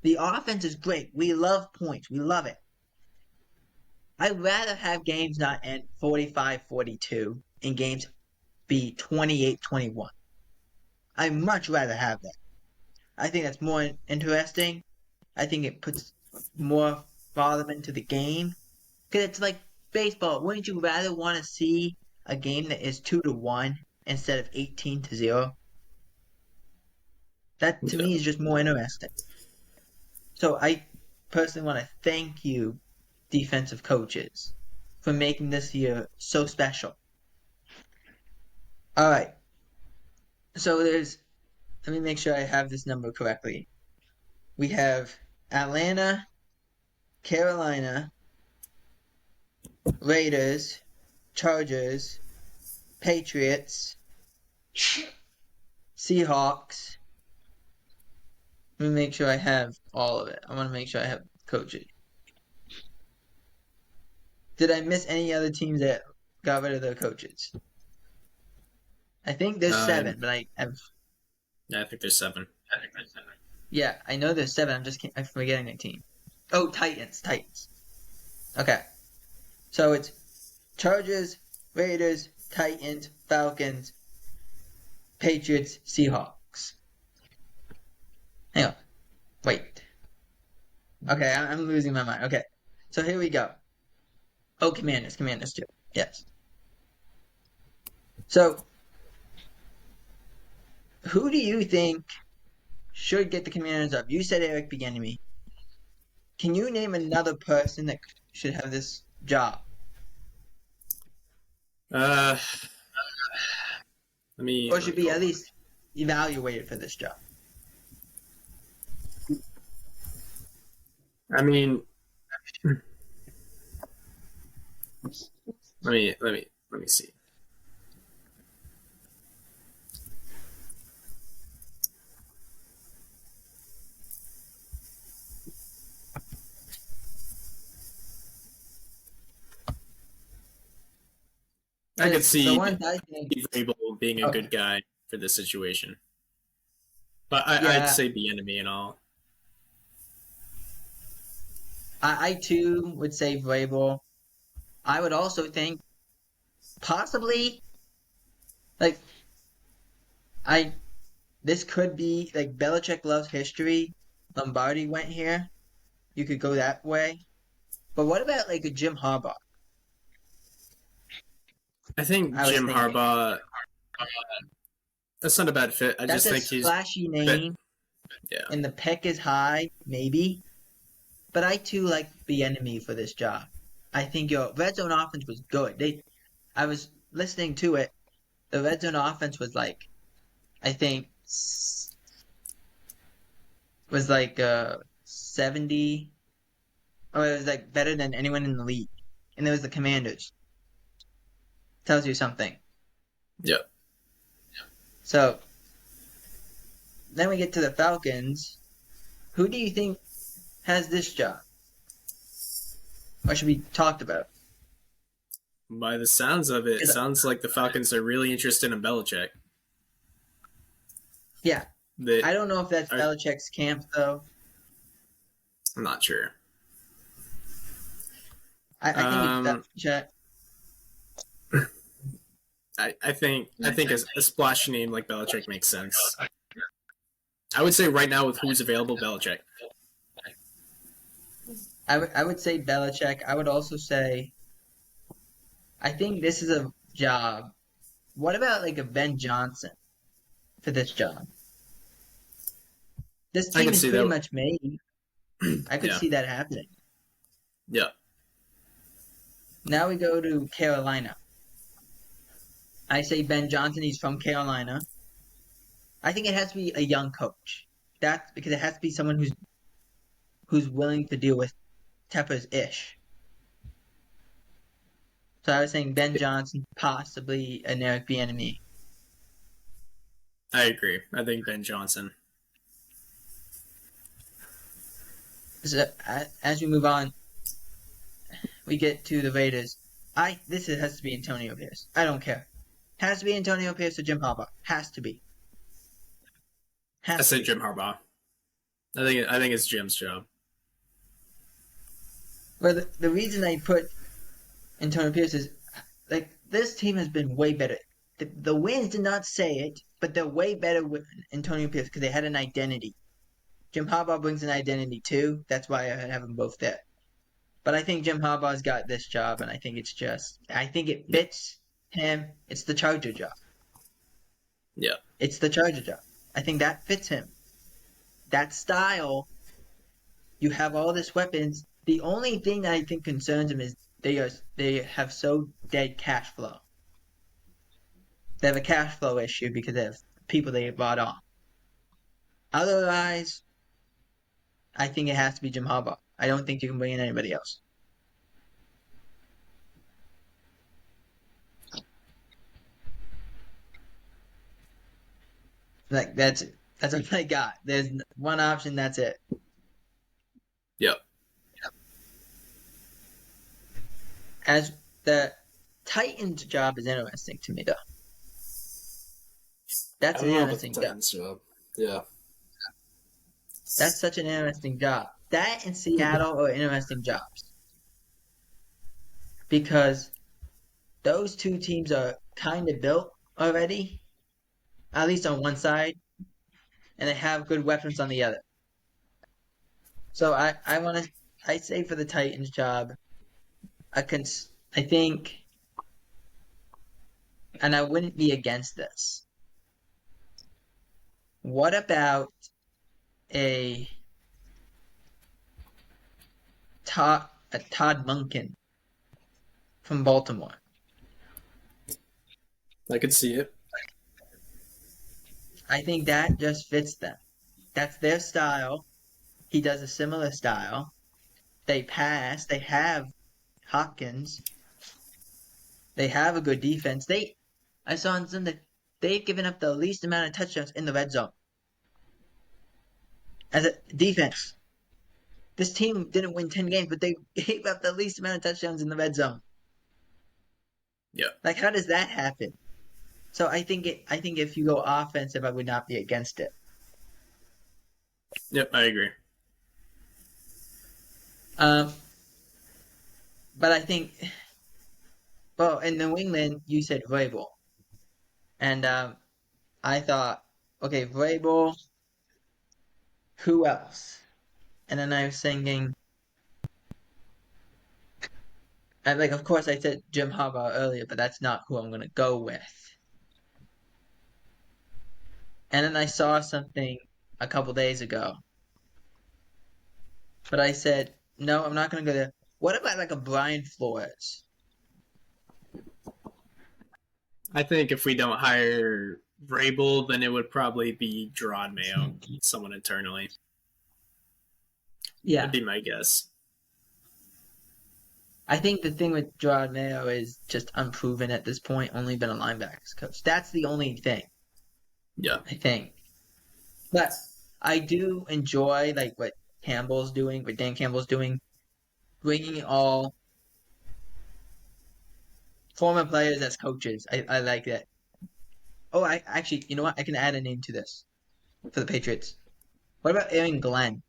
The offense is great. We love points. We love it. I'd rather have games not end 45-42 and games be 28-21. I'd much rather have that. I think that's more interesting. I think it puts more volume into the game. Because it's like baseball. Wouldn't you rather want to see a game that is 2-1 instead of 18-0? That, to me, is just more interesting. So I personally want to thank you, defensive coaches, for making this year so special. All right. So let me make sure I have this number correctly. We have Atlanta, Carolina, Raiders, Chargers, Patriots, Seahawks. Let me make sure I have all of it. I want to make sure I have coaches. Did I miss any other teams that got rid of their coaches? I think there's 7, but
Yeah, I think there's 7.
Yeah, I know there's 7. I'm forgetting the team. Oh, Titans. Okay. So it's Chargers, Raiders, Titans, Falcons, Patriots, Seahawks. Hang on. Wait. Okay, I'm losing my mind. Okay. So here we go. Oh, Commanders. Commanders too. Yes. So who do you think should get the Commanders up? You said Eric Bieniemy. Can you name another person that should have this job?
Uh,
Or
let
should
me
be
hold
at
on.
least evaluated for this job?
I mean, let me see. I could
Because the
see
ones I think,
Vrabel being a
okay,
good guy for this situation, but I'd
yeah,
say the enemy and all.
I too would say Vrabel. I would also think possibly like I this could be like Belichick loves history. Lombardi went here. You could go that way. But what about like a Jim Harbaugh?
I think
I was
Jim
thinking
Harbaugh. That's not a bad fit. I
that's
just
a
think he's
splashy
fit.
name,
Yeah,
and the pick is high, maybe. But I too like the enemy for this job. I think your red zone offense was good. I was listening to it. The red zone offense was like, I think, was like 70, or it was like better than anyone in the league. And there was the Commanders. Tells you something.
yeah.
So then we get to the Falcons. Who do you think has this job? Or should be talked about?
By the sounds of it, it
'Cause,
sounds like the Falcons are really interested in Belichick.
yeah,
That
I don't know if that's
are,
Belichick's camp though.
I'm not sure.
I think it's
Um,
Belichick.
I think a splashy name like Belichick makes sense. I would say right now with who's available, Belichick.
I would say Belichick. I would also say I think this is a job. What about like a Ben Johnson for this job? This
I
team
can
is
see
pretty
that.
much made. I could
Yeah,
see that happening.
yeah.
Now we go to Carolina. I say Ben Johnson. He's from Carolina. I think it has to be a young coach. That's because it has to be someone who's willing to deal with Tepper's ish. So I was saying Ben Johnson, possibly an Eric Bieniemy.
I agree. I think Ben Johnson.
So as we move on, we get to the Raiders. Has to be Antonio Pierce. I don't care. Has to be Antonio Pierce or Jim Harbaugh. Has to be.
I
Has to
say
be.
Jim Harbaugh. I think it's Jim's job.
But the reason I put Antonio Pierce is like this team has been way better. The wins did not say it, but they're way better with Antonio Pierce because they had an identity. Jim Harbaugh brings an identity too. That's why I have them both there. But I think Jim Harbaugh's got this job, and I think it
Yeah,
fits him. It's the Charger job.
yeah.
It's the Charger job. I think that fits him. That style, you have all this weapons. The only thing that I think concerns him is they have so dead cash flow. They have a cash flow issue because they have people they bought on. Otherwise, I think it has to be Jim Harbaugh. I don't think you can bring in anybody else. Like that's it. That's what I got. There's one option. That's it.
Yeah.
As the Titans job is interesting to me, though.
I
That's an
don't know about
interesting
the
job.
Titans job. Yeah.
That's such an interesting job. That and Seattle are interesting jobs because those two teams are kind of built already, at least on one side, and they have good weapons on the other. So I say for the Titans job, I think, and I wouldn't be against this. What about a Todd Monken from Baltimore?
I could see it.
I think that just fits them. That's their style. He does a similar style. They pass. They have Hopkins. They have a good defense. I saw on Sunday, they've given up the least amount of touchdowns in the red zone as a defense. This team didn't win 10 games, but they gave up the least amount of touchdowns in the red zone.
Yeah.
Like, how does that happen? So I think if you go offensive, I would not be against it.
Yep, I agree.
Um, but I think, well, in New England, you said Vrabel, and I thought, okay, Vrabel, who else? And then I was thinking, and like, of course, I said Jim Harbaugh earlier, but that's not who I'm gonna go with. And then I saw something a couple days ago, but I said, no, I'm not gonna go there. What about like a Brian Flores?
I think if we don't hire Vrabel, then it would probably be Gerard Mayo, someone internally. That'd
Yeah,
be my guess.
I think the thing with Gerard Mayo is just unproven at this point. Only been a linebackers coach. That's the only thing
Yeah.
I think. But I do enjoy like what Campbell's doing, what Dan Campbell's doing, bringing all former players as coaches. I like that. Oh, I actually, you know what? I can add a name to this for the Patriots. What about Aaron Glenn?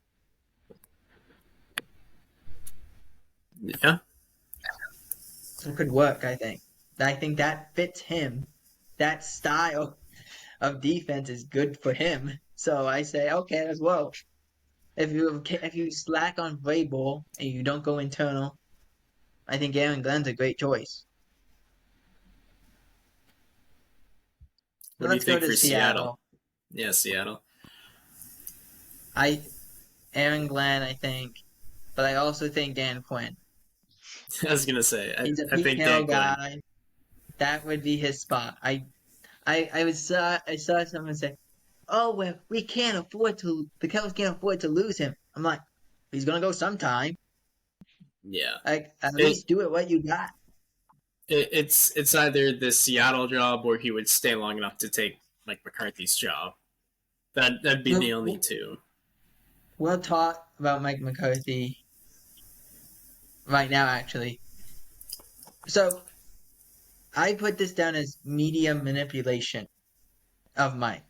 Yeah.
It could work, I think. I think that fits him. That style of defense is good for him. So I say, okay, as well. If you slack on Vrabel and you don't go internal, I think Aaron Glenn's a great choice.
What
But
do you
let's go
think
to
for Seattle?
Seattle.
Yeah, Seattle.
I Aaron Glenn, I think, but I also think Dan Quinn.
I was gonna say,
He's a
I
Pete
think
Carroll
Dan Quinn.
guy. That would be his spot. I saw someone say, "Oh, well, we can't afford to. The Cowboys can't afford to lose him." I'm like, he's gonna go sometime.
Yeah.
Like, at
It,
least do it what you got.
it's either the Seattle job or he would stay long enough to take Mike McCarthy's job. That'd be the only
We'll,
two.
we'll talk about Mike McCarthy right now, actually. So I put this down as media manipulation of Mike,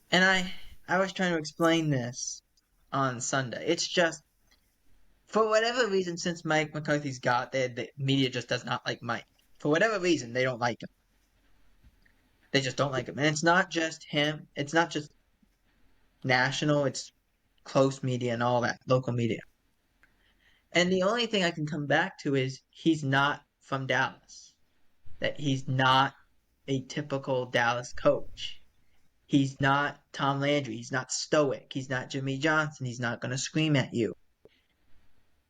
and I was trying to explain this on Sunday. It's just for whatever reason, since Mike McCarthy's got there, the media just does not like Mike. For whatever reason, they don't like him. They just don't like him. And it's not just him. It's not just national. It's close media and all that, local media. And the only thing I can come back to is he's not from Dallas. That he's not a typical Dallas coach. He's not Tom Landry. He's not stoic. He's not Jimmy Johnson. He's not going to scream at you.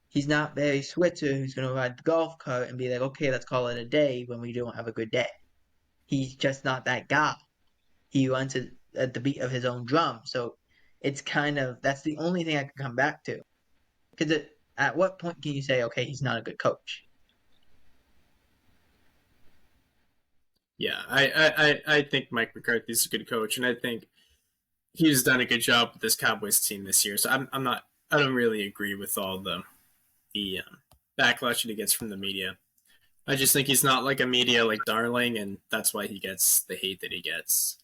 He's not Barry Switzer who's going to ride the golf cart and be like, okay, let's call it a day when we don't have a good day. He's just not that guy. He runs at the beat of his own drum. So it's kind of, that's the only thing I can come back to. Because at what point can you say, okay, he's not a good coach?
Yeah, I think Mike McCarthy's a good coach, and I think he's done a good job with this Cowboys team this year. So I'm not. I don't really agree with all the backlash that he gets from the media. I just think he's not like a media like darling, and that's why he gets the hate that he gets.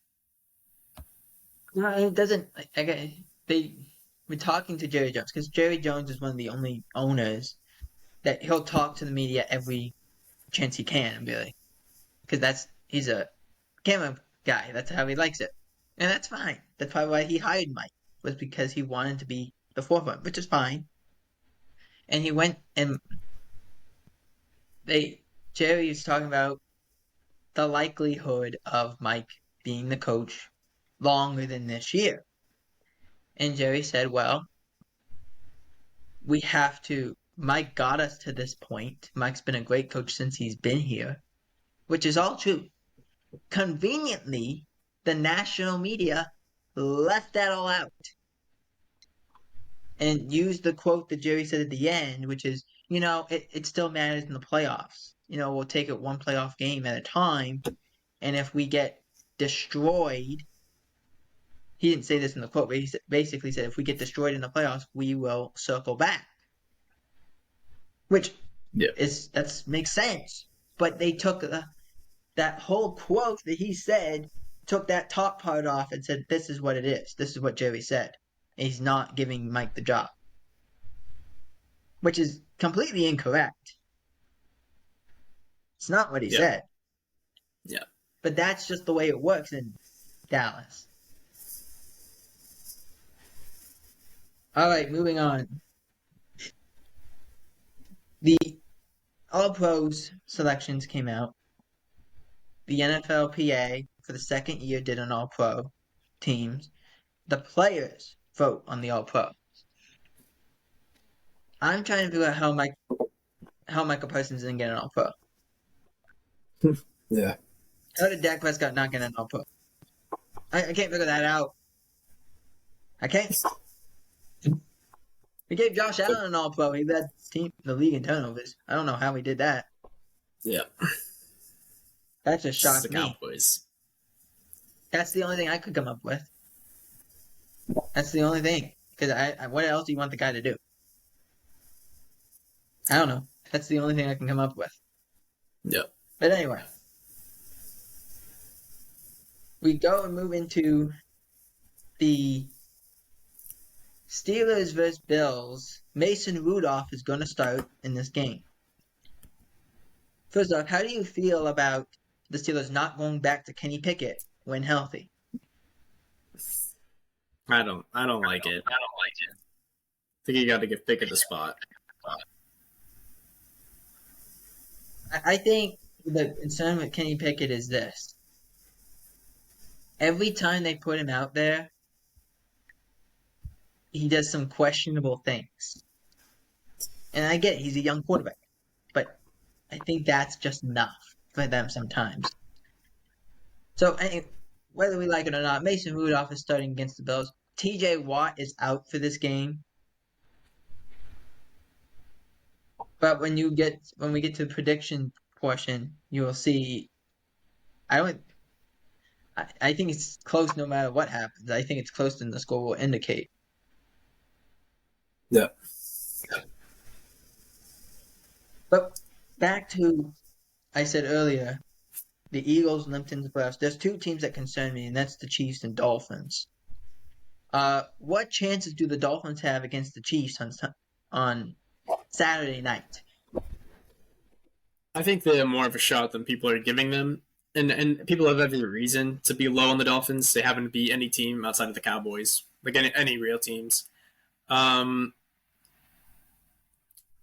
No, it doesn't. They were talking to Jerry Jones because Jerry Jones is one of the only owners that he'll talk to the media every chance he can and be like, because he's a camera guy. That's how he likes it. And that's fine. That's probably why he hired Mike, was because he wanted to be the forefront, which is fine. And he went and Jerry is talking about the likelihood of Mike being the coach longer than this year. And Jerry said, well, we have to. Mike got us to this point. Mike's been a great coach since he's been here, which is all true. Conveniently, the national media left that all out and used the quote that Jerry said at the end, which is, it still matters in the playoffs. We'll take it one playoff game at a time. And if we get destroyed, he didn't say this in the quote, but he basically said, if we get destroyed in the playoffs, we will circle back. Which makes sense. But they took that whole quote that he said, took that top part off and said, this is what it is. This is what Jerry said. And he's not giving Mike the job. Which is completely incorrect. It's not what he said.
Yeah.
But that's just the way it works in Dallas. All right, moving on. The All-Pros selections came out. The NFLPA, for the second year, did an All-Pro teams. The players vote on the All-Pro. I'm trying to figure out how Michael Parsons didn't get an All-Pro.
Yeah.
How did Dak Prescott not get an All-Pro? I can't figure that out. I can't. We gave Josh Allen an All-Pro. He led the league in turnovers. I don't know how he did that.
Yeah.
That just shocked me.
Cowboys.
That's the only thing I could come up with. That's the only thing. Because what else do you want the guy to do? I don't know. That's the only thing I can come up with.
Yeah.
But anyway. We go and move into the Steelers versus Bills. Mason Rudolph is going to start in this game. First off, how do you feel about the Steelers not going back to Kenny Pickett when healthy?
I don't like it. I think you got to give Pickett the spot.
I think the concern with Kenny Pickett is this. Every time they put him out there, he does some questionable things. And I get it, he's a young quarterback. But I think that's just enough for them sometimes. So, whether we like it or not, Mason Rudolph is starting against the Bills. TJ Watt is out for this game. But when we get to the prediction portion, you will see. I think it's close no matter what happens. I think it's close than the score will indicate.
Yeah.
But back to I said earlier, the Eagles limped into the playoffs. There's two teams that concern me, and that's the Chiefs and Dolphins. What chances do the Dolphins have against the Chiefs on Saturday night?
I think they have more of a shot than people are giving them. And people have every reason to be low on the Dolphins. They haven't beat any team outside of the Cowboys, like any real teams.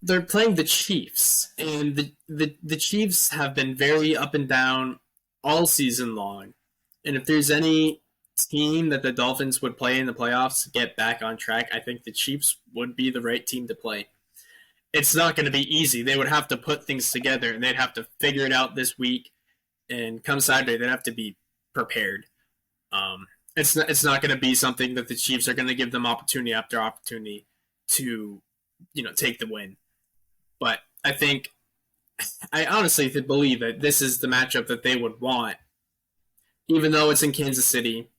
They're playing the Chiefs, and the Chiefs have been very up and down all season long. And if there's any team that the Dolphins would play in the playoffs to get back on track, I think the Chiefs would be the right team to play. It's not going to be easy. They would have to put things together, and they'd have to figure it out this week. And come Saturday, they'd have to be prepared. It's not going to be something that the Chiefs are going to give them opportunity after opportunity to, take the win. But I honestly believe that this is the matchup that they would want, even though it's in Kansas City,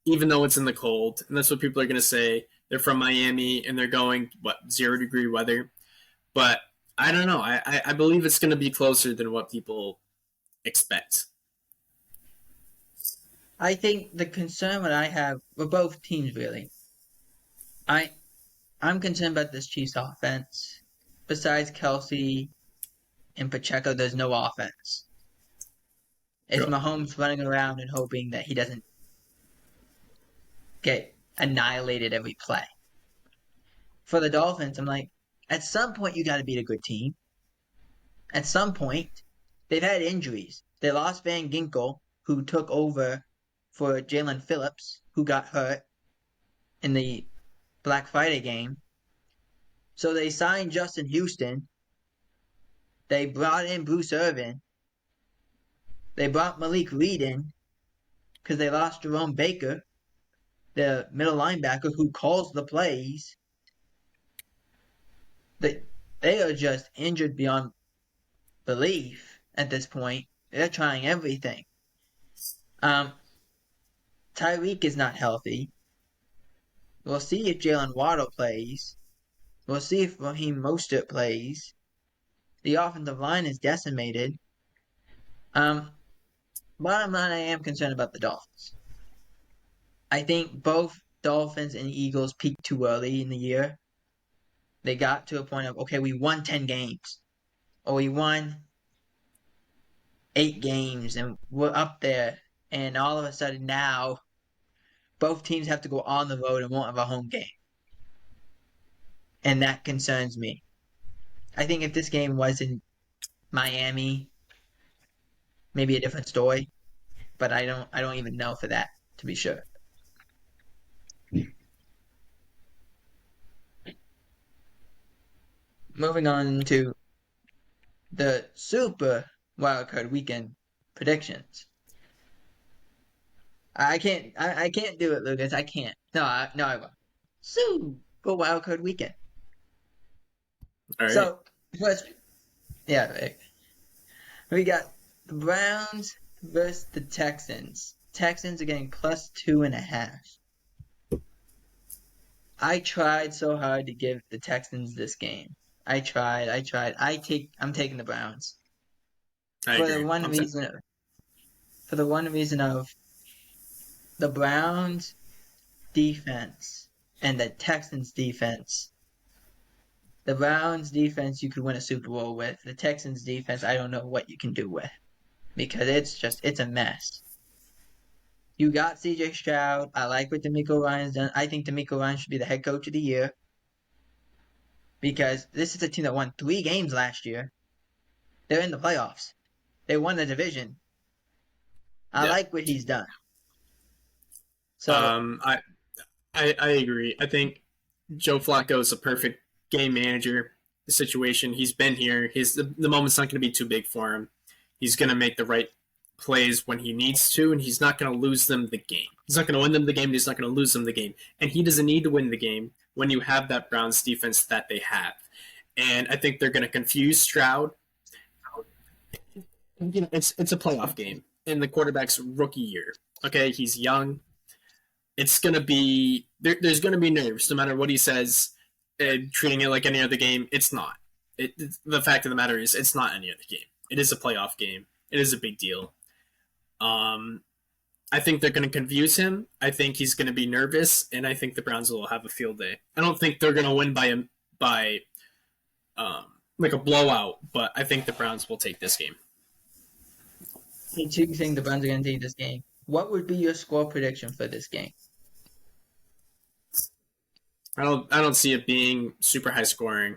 even though it's in the cold, and that's what people are going to say. They're from Miami, and they're going, 0-degree weather. But I don't know. I believe it's going to be closer than what people expect.
I think the concern that I have with both teams, really, I'm concerned about this Chiefs offense. Besides Kelsey and Pacheco, there's no offense. It's Mahomes running around and hoping that he doesn't get annihilated every play. For the Dolphins, I'm like, at some point you got to beat a good team. At some point, they've had injuries. They lost Van Ginkel, who took over for Jalen Phillips, who got hurt in the Black Friday game. So they signed Justin Houston. They brought in Bruce Irvin. They brought Malik Reed in because they lost Jerome Baker, the middle linebacker who calls the plays. They are just injured beyond belief at this point. They're trying everything. Um, Tyreek is not healthy. We'll see if Jalen Waddle plays. We'll see if Raheem Mostert plays. The offensive line is decimated. Bottom line, I am concerned about the Dolphins. I think both Dolphins and Eagles peaked too early in the year. They got to a point of, okay, we won 10 games. Or we won 8 games and we're up there. And all of a sudden now, both teams have to go on the road and won't have a home game. And that concerns me. I think if this game was in Miami, maybe a different story. But I don't even know for that, to be sure. Moving on to the Super Wildcard Weekend predictions. I can't do it, Lucas. I can't. No, I will. Super Wildcard Weekend.
All right.
So first, yeah, we got the Browns versus the Texans. Texans are getting +2.5. I tried so hard to give the Texans this game. I tried. I'm taking the Browns.
I
For
agree.
the one reason of the Browns defense and the Texans defense. The Browns defense you could win a Super Bowl with. The Texans defense I don't know what you can do with. Because it's a mess. You got CJ Stroud. I like what DeMeco Ryan's done. I think DeMeco Ryan should be the head coach of the year. Because this is a team that won 3 games last year. They're in the playoffs. They won the division. I like what he's done. So
I agree. I think Joe Flacco is a perfect game manager. The situation, he's been here. The moment's not going to be too big for him. He's going to make the right plays when he needs to, and he's not going to lose them the game. He's not going to win them the game, and he's not going to lose them the game. And he doesn't need to win the game when you have that Browns defense that they have. And I think they're going to confuse Stroud. You know, it's a playoff game in the quarterback's rookie year. Okay, he's young. It's going to be there's going to be nerves no matter what he says. Treating it like any other game, it's not. The fact of the matter is, it's not any other game. It is a playoff game. It is a big deal. I think they're going to confuse him. I think he's going to be nervous, and I think the Browns will have a field day. I don't think they're going to win by like a blowout, but I think the Browns will take this game.
I do think the Browns are going to take this game. What would be your score prediction for this game?
I don't see it being super high scoring.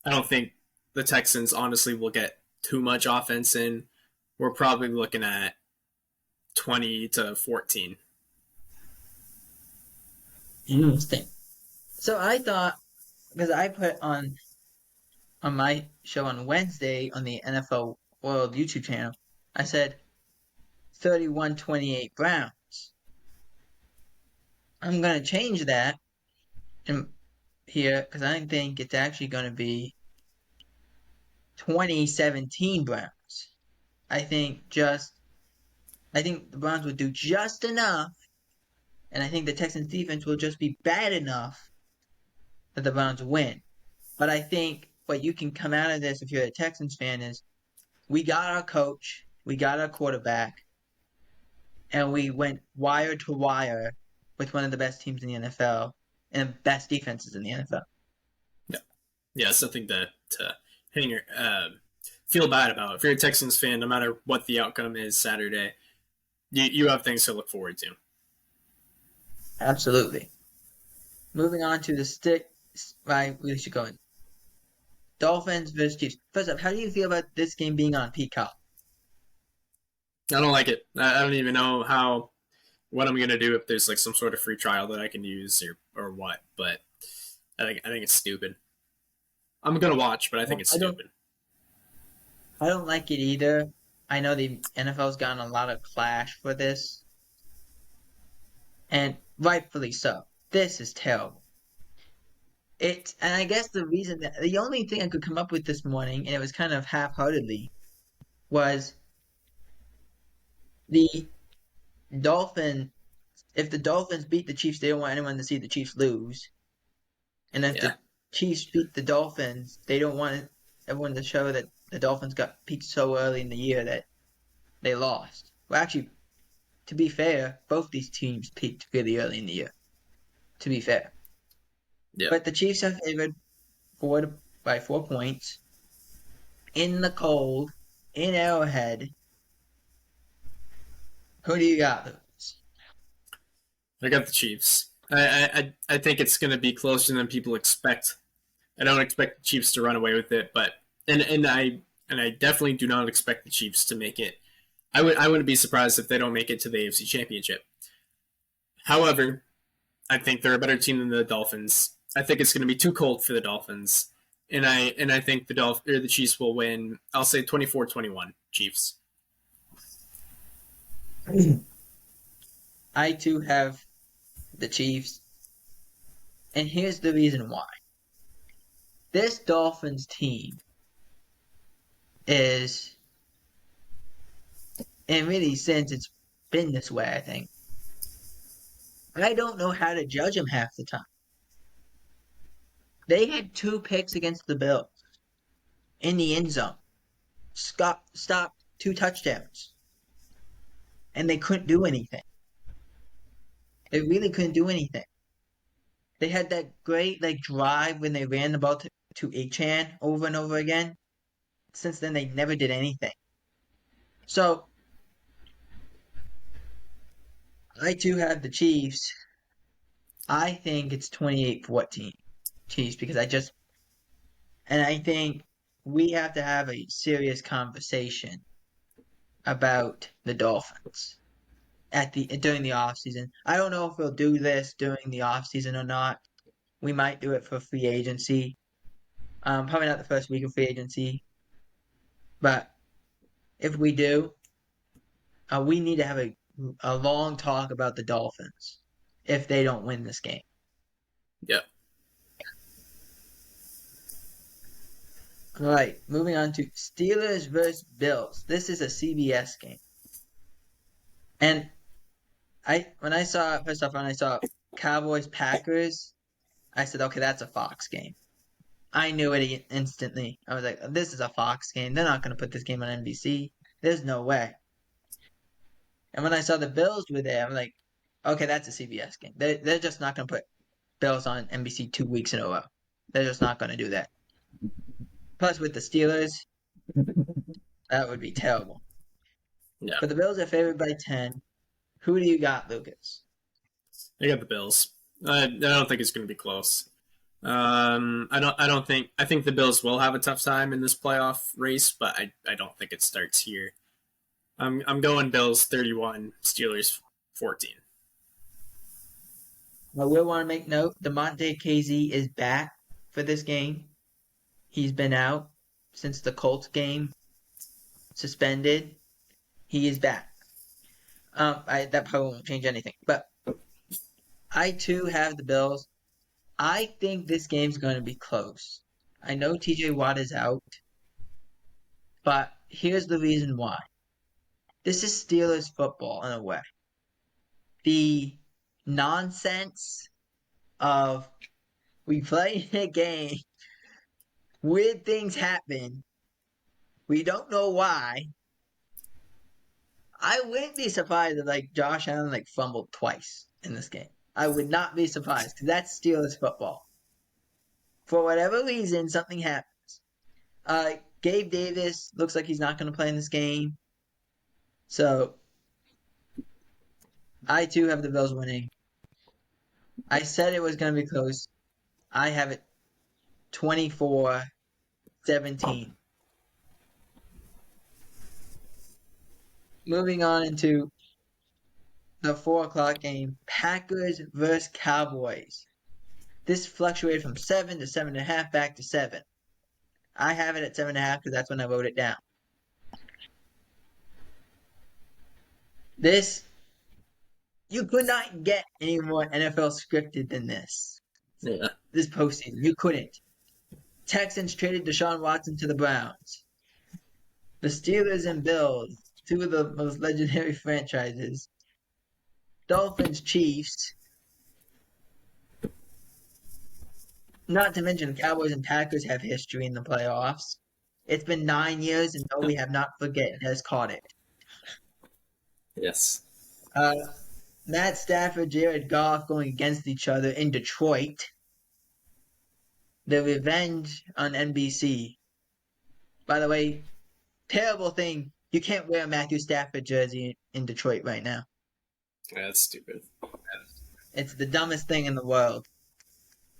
I don't think the Texans honestly will get too much offense in. We're probably looking at 20-14.
Interesting. So I thought, because I put on my show on Wednesday on the NFL World YouTube channel, I said 31-28 Browns. I'm going to change that here because I think it's actually going to be 2017 Browns. I think the Browns would do just enough, and I think the Texans defense will just be bad enough that the Browns win. But I think what you can come out of this if you're a Texans fan is we got our coach, we got our quarterback, and we went wire to wire with one of the best teams in the NFL and best defenses in the NFL.
Yeah, it's something to hang your feel bad about. If you're a Texans fan, no matter what the outcome is Saturday, you have things to look forward to.
Absolutely. Moving on to the stick, right? We should go in. Dolphins versus Chiefs. First up, how do you feel about this game being on Peacock?
I don't like it. I don't even know how what I'm gonna do if there's like some sort of free trial that I can use or what. But I think it's stupid. I'm gonna watch, but I think
Well,
it's
I don't,
stupid.
I don't like it either. I know the NFL's gotten a lot of clash for this, and rightfully so. This is terrible. And I guess the only thing I could come up with this morning, and it was kind of half-heartedly, was the Dolphin. If the Dolphins beat the Chiefs, they don't want anyone to see the Chiefs lose. And if
Yeah,
the Chiefs beat the Dolphins, they don't want everyone to show that the Dolphins got peaked so early in the year that they lost. Well, actually, to be fair, both these teams peaked really early in the year. To be fair,
yeah.
but the Chiefs are favored by 4 points in the cold in Arrowhead. Who do you got, Lucas?
I got the Chiefs. I think it's gonna be closer than people expect. I don't expect the Chiefs to run away with it, but and I definitely do not expect the Chiefs to make it. I wouldn't be surprised if they don't make it to the AFC Championship. However, I think they're a better team than the Dolphins. I think it's going to be too cold for the Dolphins, and I think the Chiefs will win. I'll say 24-21 Chiefs.
I too have the Chiefs, and here's the reason why. This Dolphins team is, and really since it's been this way, I think, I don't know how to judge them half the time. They had 2 picks against the Bills in the end zone. Scott stopped 2 touchdowns, and they couldn't do anything. They really couldn't do anything. They had that great drive when they ran the ball to Achan over and over again. Since then, they never did anything. So I too have the Chiefs. I think it's 28-14 Chiefs because I think we have to have a serious conversation about the Dolphins during the off season. I don't know if we'll do this during the off season or not. We might do it for free agency. Probably not the first week of free agency, but if we do, we need to have a long talk about the Dolphins if they don't win this game.
Yeah,
All right, moving on to Steelers versus Bills. This is a CBS game, and when I saw first off when I saw Cowboys Packers, I said, okay, that's a Fox game. I knew it instantly. I was like, this is a Fox game. They're not going to put this game on NBC. There's no way. And when I saw the Bills were there, I'm like, okay, that's a CBS game. They're just not going to put Bills on NBC 2 weeks in a row. They're just not going to do that. Plus, with the Steelers, that would be terrible.
yeah.
But the Bills are favored by 10. Who do you got, Lucas?
I got the Bills. I don't think it's going to be close. I think the Bills will have a tough time in this playoff race, but I don't think it starts here. I'm going Bills 31, Steelers 14.
I will want to make note, DeMonte KZ is back for this game. He's been out since the Colts game, suspended. He is back. That probably won't change anything. But I too have the Bills. I think this game's going to be close. I know TJ Watt is out, but here's the reason why. This is Steelers football in a way. The nonsense of we play a game, weird things happen, we don't know why. I wouldn't be surprised if Josh Allen fumbled twice in this game. I would not be surprised because that's Steelers football. For whatever reason, something happens. Gabe Davis looks like he's not going to play in this game. So I too have the Bills winning I said it was going to be close. I have it 24-17. Moving on into the 4 o'clock game, Packers versus Cowboys. This fluctuated from 7 to 7.5 back to 7. I have it at 7.5 because that's when I wrote it down. This, you could not get any more NFL scripted than this.
Yeah.
This postseason, you couldn't. Texans traded Deshaun Watson to the Browns. The Steelers and Bills, two of the most legendary franchises. Dolphins, Chiefs. Not to mention Cowboys and Packers have history in the playoffs. It's been 9 years, and no, we have not forget has caught it.
Yes.
Uh, Matt Stafford, Jared Goff going against each other in Detroit. The revenge on NBC. By the way, terrible thing. You can't wear a Matthew Stafford jersey in Detroit right now.
Yeah, that's stupid.
It's the dumbest thing in the world.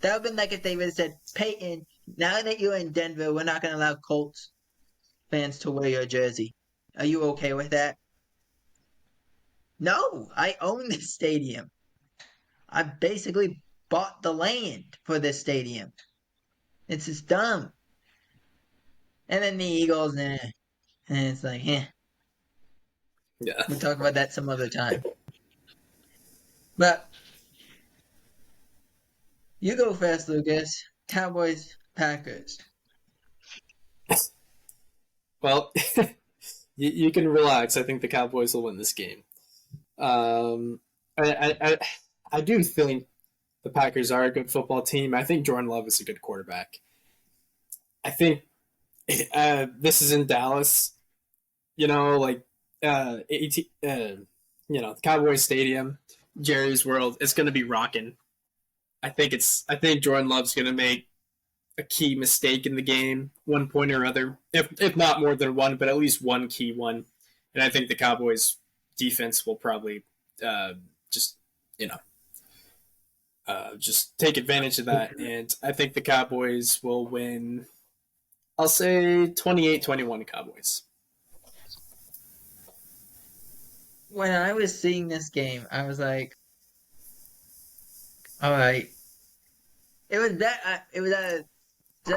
That would have been like if they would have said, Peyton, now that you're in Denver, we're not going to allow Colts fans to wear your jersey. Are you okay with that? No, I own this stadium. I basically bought the land for this stadium. It's just dumb. And then the Eagles, and it's like,
Yeah.
we'll talk about that some other time. But you go first, Lucas. Cowboys, Packers.
Well, you can relax. I think the Cowboys will win this game. I do think the Packers are a good football team. I think Jordan Love is a good quarterback. I think this is in Dallas. You know, like the Cowboys Stadium, Jerry's World. It's going to be rocking. I think Jordan Love's going to make a key mistake in the game, 1 point or other, if not more than one, but at least one key one. And I think the Cowboys defense will probably just just take advantage of that. And I think the Cowboys will win. I'll say 28-21 Cowboys.
When I was seeing this game, I was like, all right. It was that. It was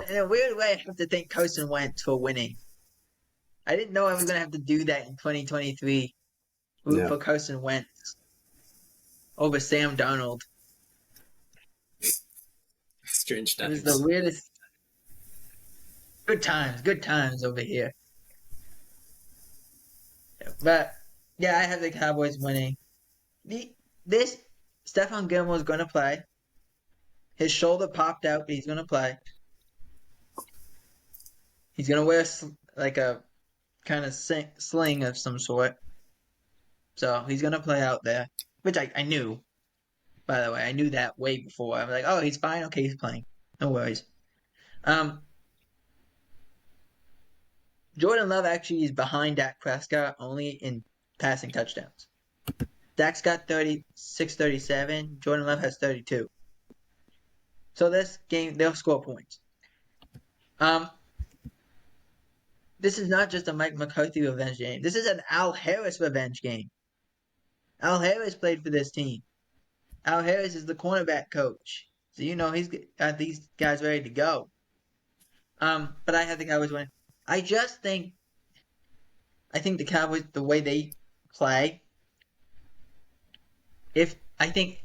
in a weird way. I have to thank Carson Wentz for winning. I didn't know I was gonna have to do that in 2023. Root for Carson Wentz over Sam Darnold.
Strange times.
It was the weirdest. Good times over here. But yeah, I have the Cowboys winning. This Stephon Gilmore is gonna play. His shoulder popped out, but he's gonna play. He's gonna wear like a kind of sling of some sort. So he's gonna play out there, which I knew. By the way, I knew that way before. I was like, oh, he's fine. Okay, he's playing. No worries. Jordan Love actually is behind Dak Prescott only in passing touchdowns. Dak's got 37. Jordan Love has 32. So this game, they'll score points. This is not just a Mike McCarthy revenge game. This is an Al Harris revenge game. Al Harris played for this team. Al Harris is the cornerback coach. So you know he's got these guys ready to go. But I have the Cowboys winning. I think the Cowboys, the way they play, and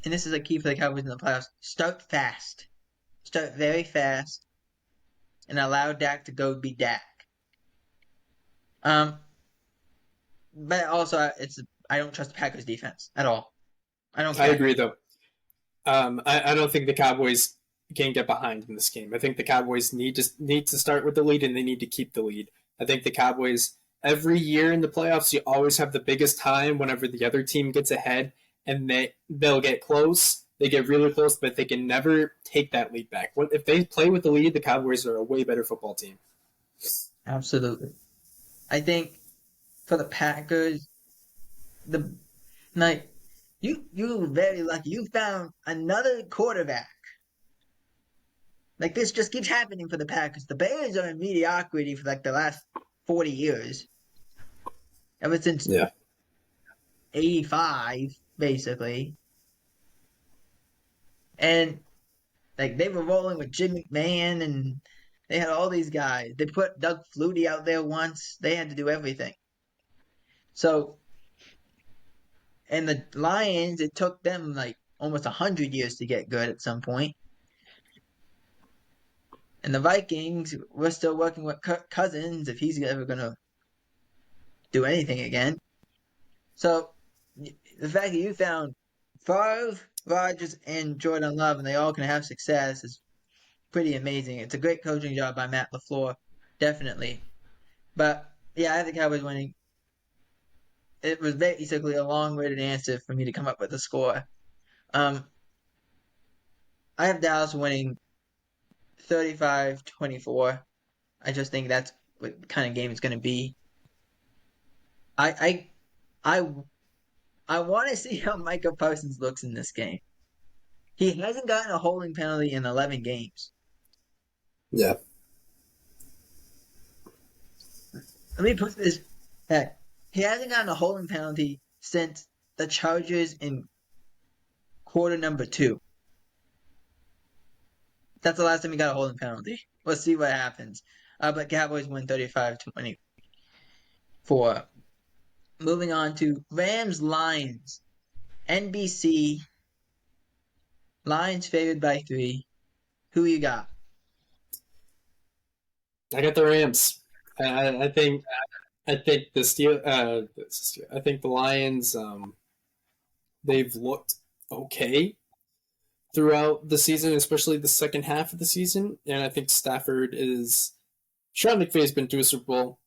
this is a key for the Cowboys in the playoffs, start fast. Start very fast and allow Dak to go be Dak. But also I don't trust the Packers defense at all. I don't care.
I agree though. I don't think the Cowboys can get behind in this game. I think the Cowboys need to start with the lead and they need to keep the lead. I think the Cowboys every year in the playoffs, you always have the biggest time whenever the other team gets ahead, and they'll get close. They get really close, but they can never take that lead back. If they play with the lead, the Cowboys are a way better football team.
Absolutely. I think for the Packers, the night You were very lucky. You found another quarterback. Like this just keeps happening for the Packers. The Bears are in mediocrity for like the last 40 years. Ever since
Yeah.
85, basically. And like they were rolling with Jim McMahon and they had all these guys. They put Doug Flutie out there once. They had to do everything. So, and the Lions, it took them like almost 100 years to get good at some point. And the Vikings, we're still working with Kirk Cousins if he's ever going to do anything again. So, the fact that you found Favre, Rodgers, and Jordan Love and they all can have success is pretty amazing. It's a great coaching job by Matt LaFleur, definitely. But yeah, I have the Cowboys winning. It was basically a long-winded answer for me to come up with a score. Um, I have Dallas winning 35-24. I just think that's what kind of game it's going to be. I I I, I want to see how Micah Parsons looks in this game. He hasn't gotten a holding penalty in 11 games.
Yeah.
Let me put this back. He hasn't gotten a holding penalty since the Chargers in quarter number 2. That's the last time he got a holding penalty. We'll see what happens. But Cowboys win 35-24. Moving on to Rams Lions. NBC. Lions favored by 3. Who you got?
I got the Rams. I think the Steel. I think the Lions. They've looked okay throughout the season, especially the second half of the season, and I think Stafford is. Sean McVay's been to a Super Bowl.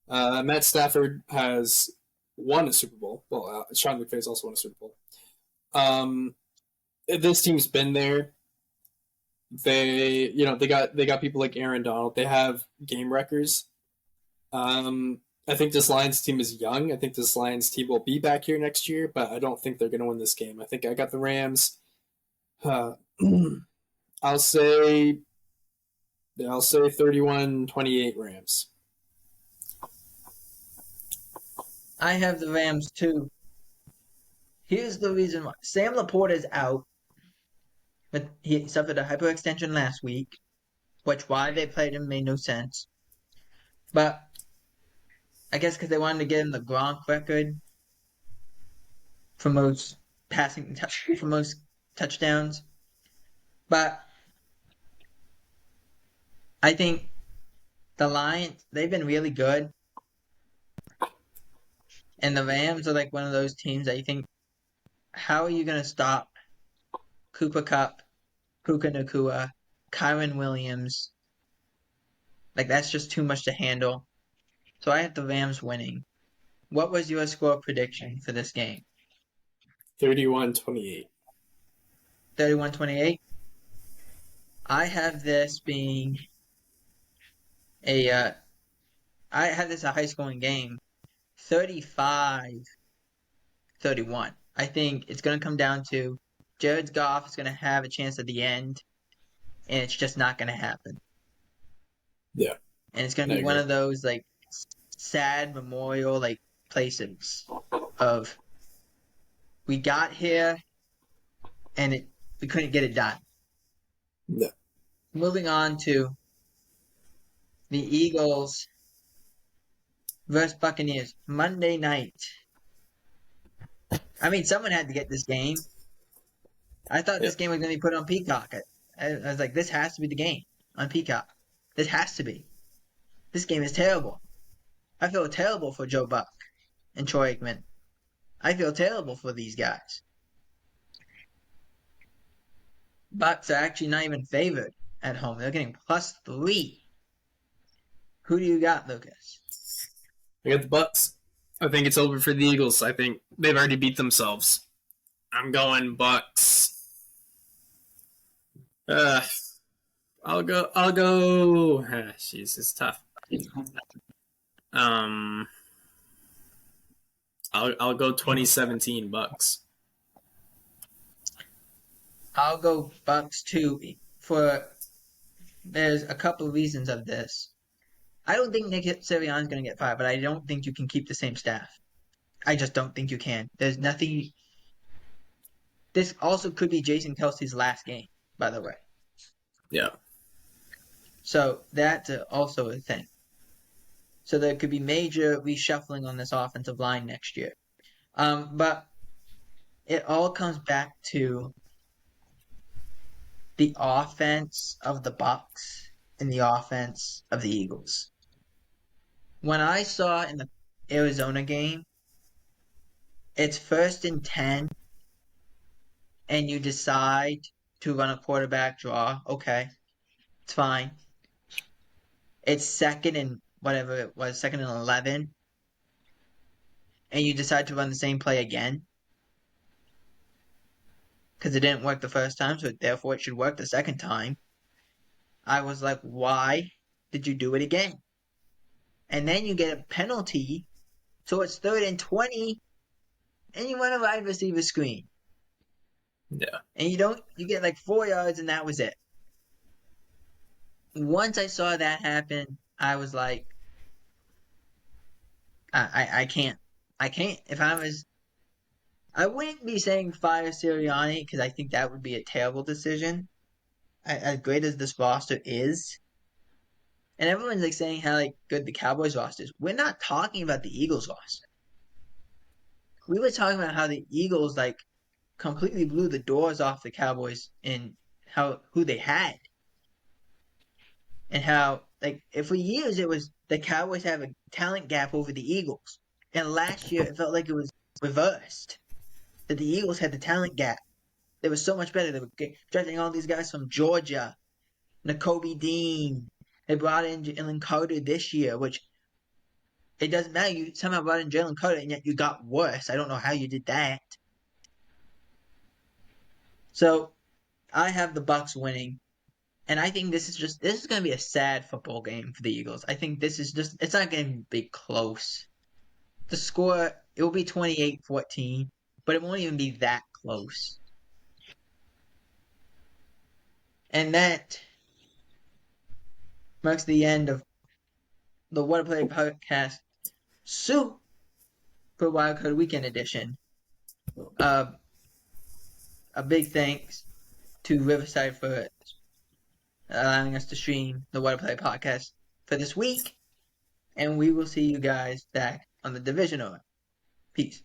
Matt Stafford has won a Super Bowl. Well, Sean McVay's also won a Super Bowl. This team's been there. They got people like Aaron Donald. They have game wreckers. I think this Lions team is young. I think this Lions team will be back here next year, but I don't think they're going to win this game. I think I got the Rams. Uh, I'll say 31-28 Rams.
I have the Rams too. Here's the reason why. Sam Laporta is out, but he suffered a hyperextension last week, which why they played him made no sense. But I guess because they wanted to get him the Gronk record for most for most touchdowns. But I think the Lions, they've been really good. And the Rams are like one of those teams that you think, how are you going to stop Cooper Kupp, Puka Nacua, Kyron Williams? Like, that's just too much to handle. So I have the Rams winning. What was your score prediction for this game?
31-28.
31-28? I have this being I have this a high-scoring game. 35-31. I think it's going to come down to Jared Goff is going to have a chance at the end, and it's just not going to happen.
Yeah.
And it's going to be one of those, like, sad memorial, like, places of we got here, and we couldn't get it done.
Yeah.
Moving on to the Eagles versus Buccaneers. Monday night. I mean, someone had to get this game. I thought this game was going to be put on Peacock. I was like, this has to be the game on Peacock. This has to be. This game is terrible. I feel terrible for Joe Buck and Troy Aikman. I feel terrible for these guys. Bucks are actually not even favored at home. They're getting +3. Who do you got, Lucas?
I got the Bucks. I think it's over for the Eagles. I think they've already beat themselves. I'm going Bucks. I'll go. Jeez, it's tough. I'll go 2017 Bucks.
I'll go Bucks too. For there's a couple of reasons of this. I don't think Nick Sirianni's going to get fired, but I don't think you can keep the same staff. I just don't think you can. There's nothing. This also could be Jason Kelsey's last game, by the way.
Yeah.
So that's also a thing. So there could be major reshuffling on this offensive line next year. But it all comes back to the offense of the Bucks and the offense of the Eagles. When I saw in the Arizona game, it's 1st and 10, and you decide to run a quarterback draw. Okay, it's fine. It's 2nd and 11, and you decide to run the same play again because it didn't work the first time, so therefore it should work the second time. I was like, why did you do it again? And then you get a penalty, so it's 3rd and 20, and you run a wide receiver screen.
Yeah.
And you get like 4 yards, and that was it. Once I saw that happen, I was like, I can't. I can't. I wouldn't be saying fire Sirianni because I think that would be a terrible decision. As great as this roster is, and everyone's like saying how like good the Cowboys roster is. We're not talking about the Eagles roster. We were talking about how the Eagles like completely blew the doors off the Cowboys in who they had, and how like if for years it was the Cowboys have a talent gap over the Eagles, and last year it felt like it was reversed, that the Eagles had the talent gap. They were so much better. They were drafting all these guys from Georgia, Nakobe Dean. They brought in Jalen Carter this year, which it doesn't matter. You somehow brought in Jalen Carter, and yet you got worse. I don't know how you did that. So I have the Bucks winning, and I think this is going to be a sad football game for the Eagles. I think this is just it's not going to be close. The score it will be 28-14, but it won't even be that close. And that marks the end of the What a Play podcast Super Wildcard Weekend edition. A big thanks to Riverside for allowing us to stream the What a Play podcast for this week. And we will see you guys back on the Divisional Round. Peace.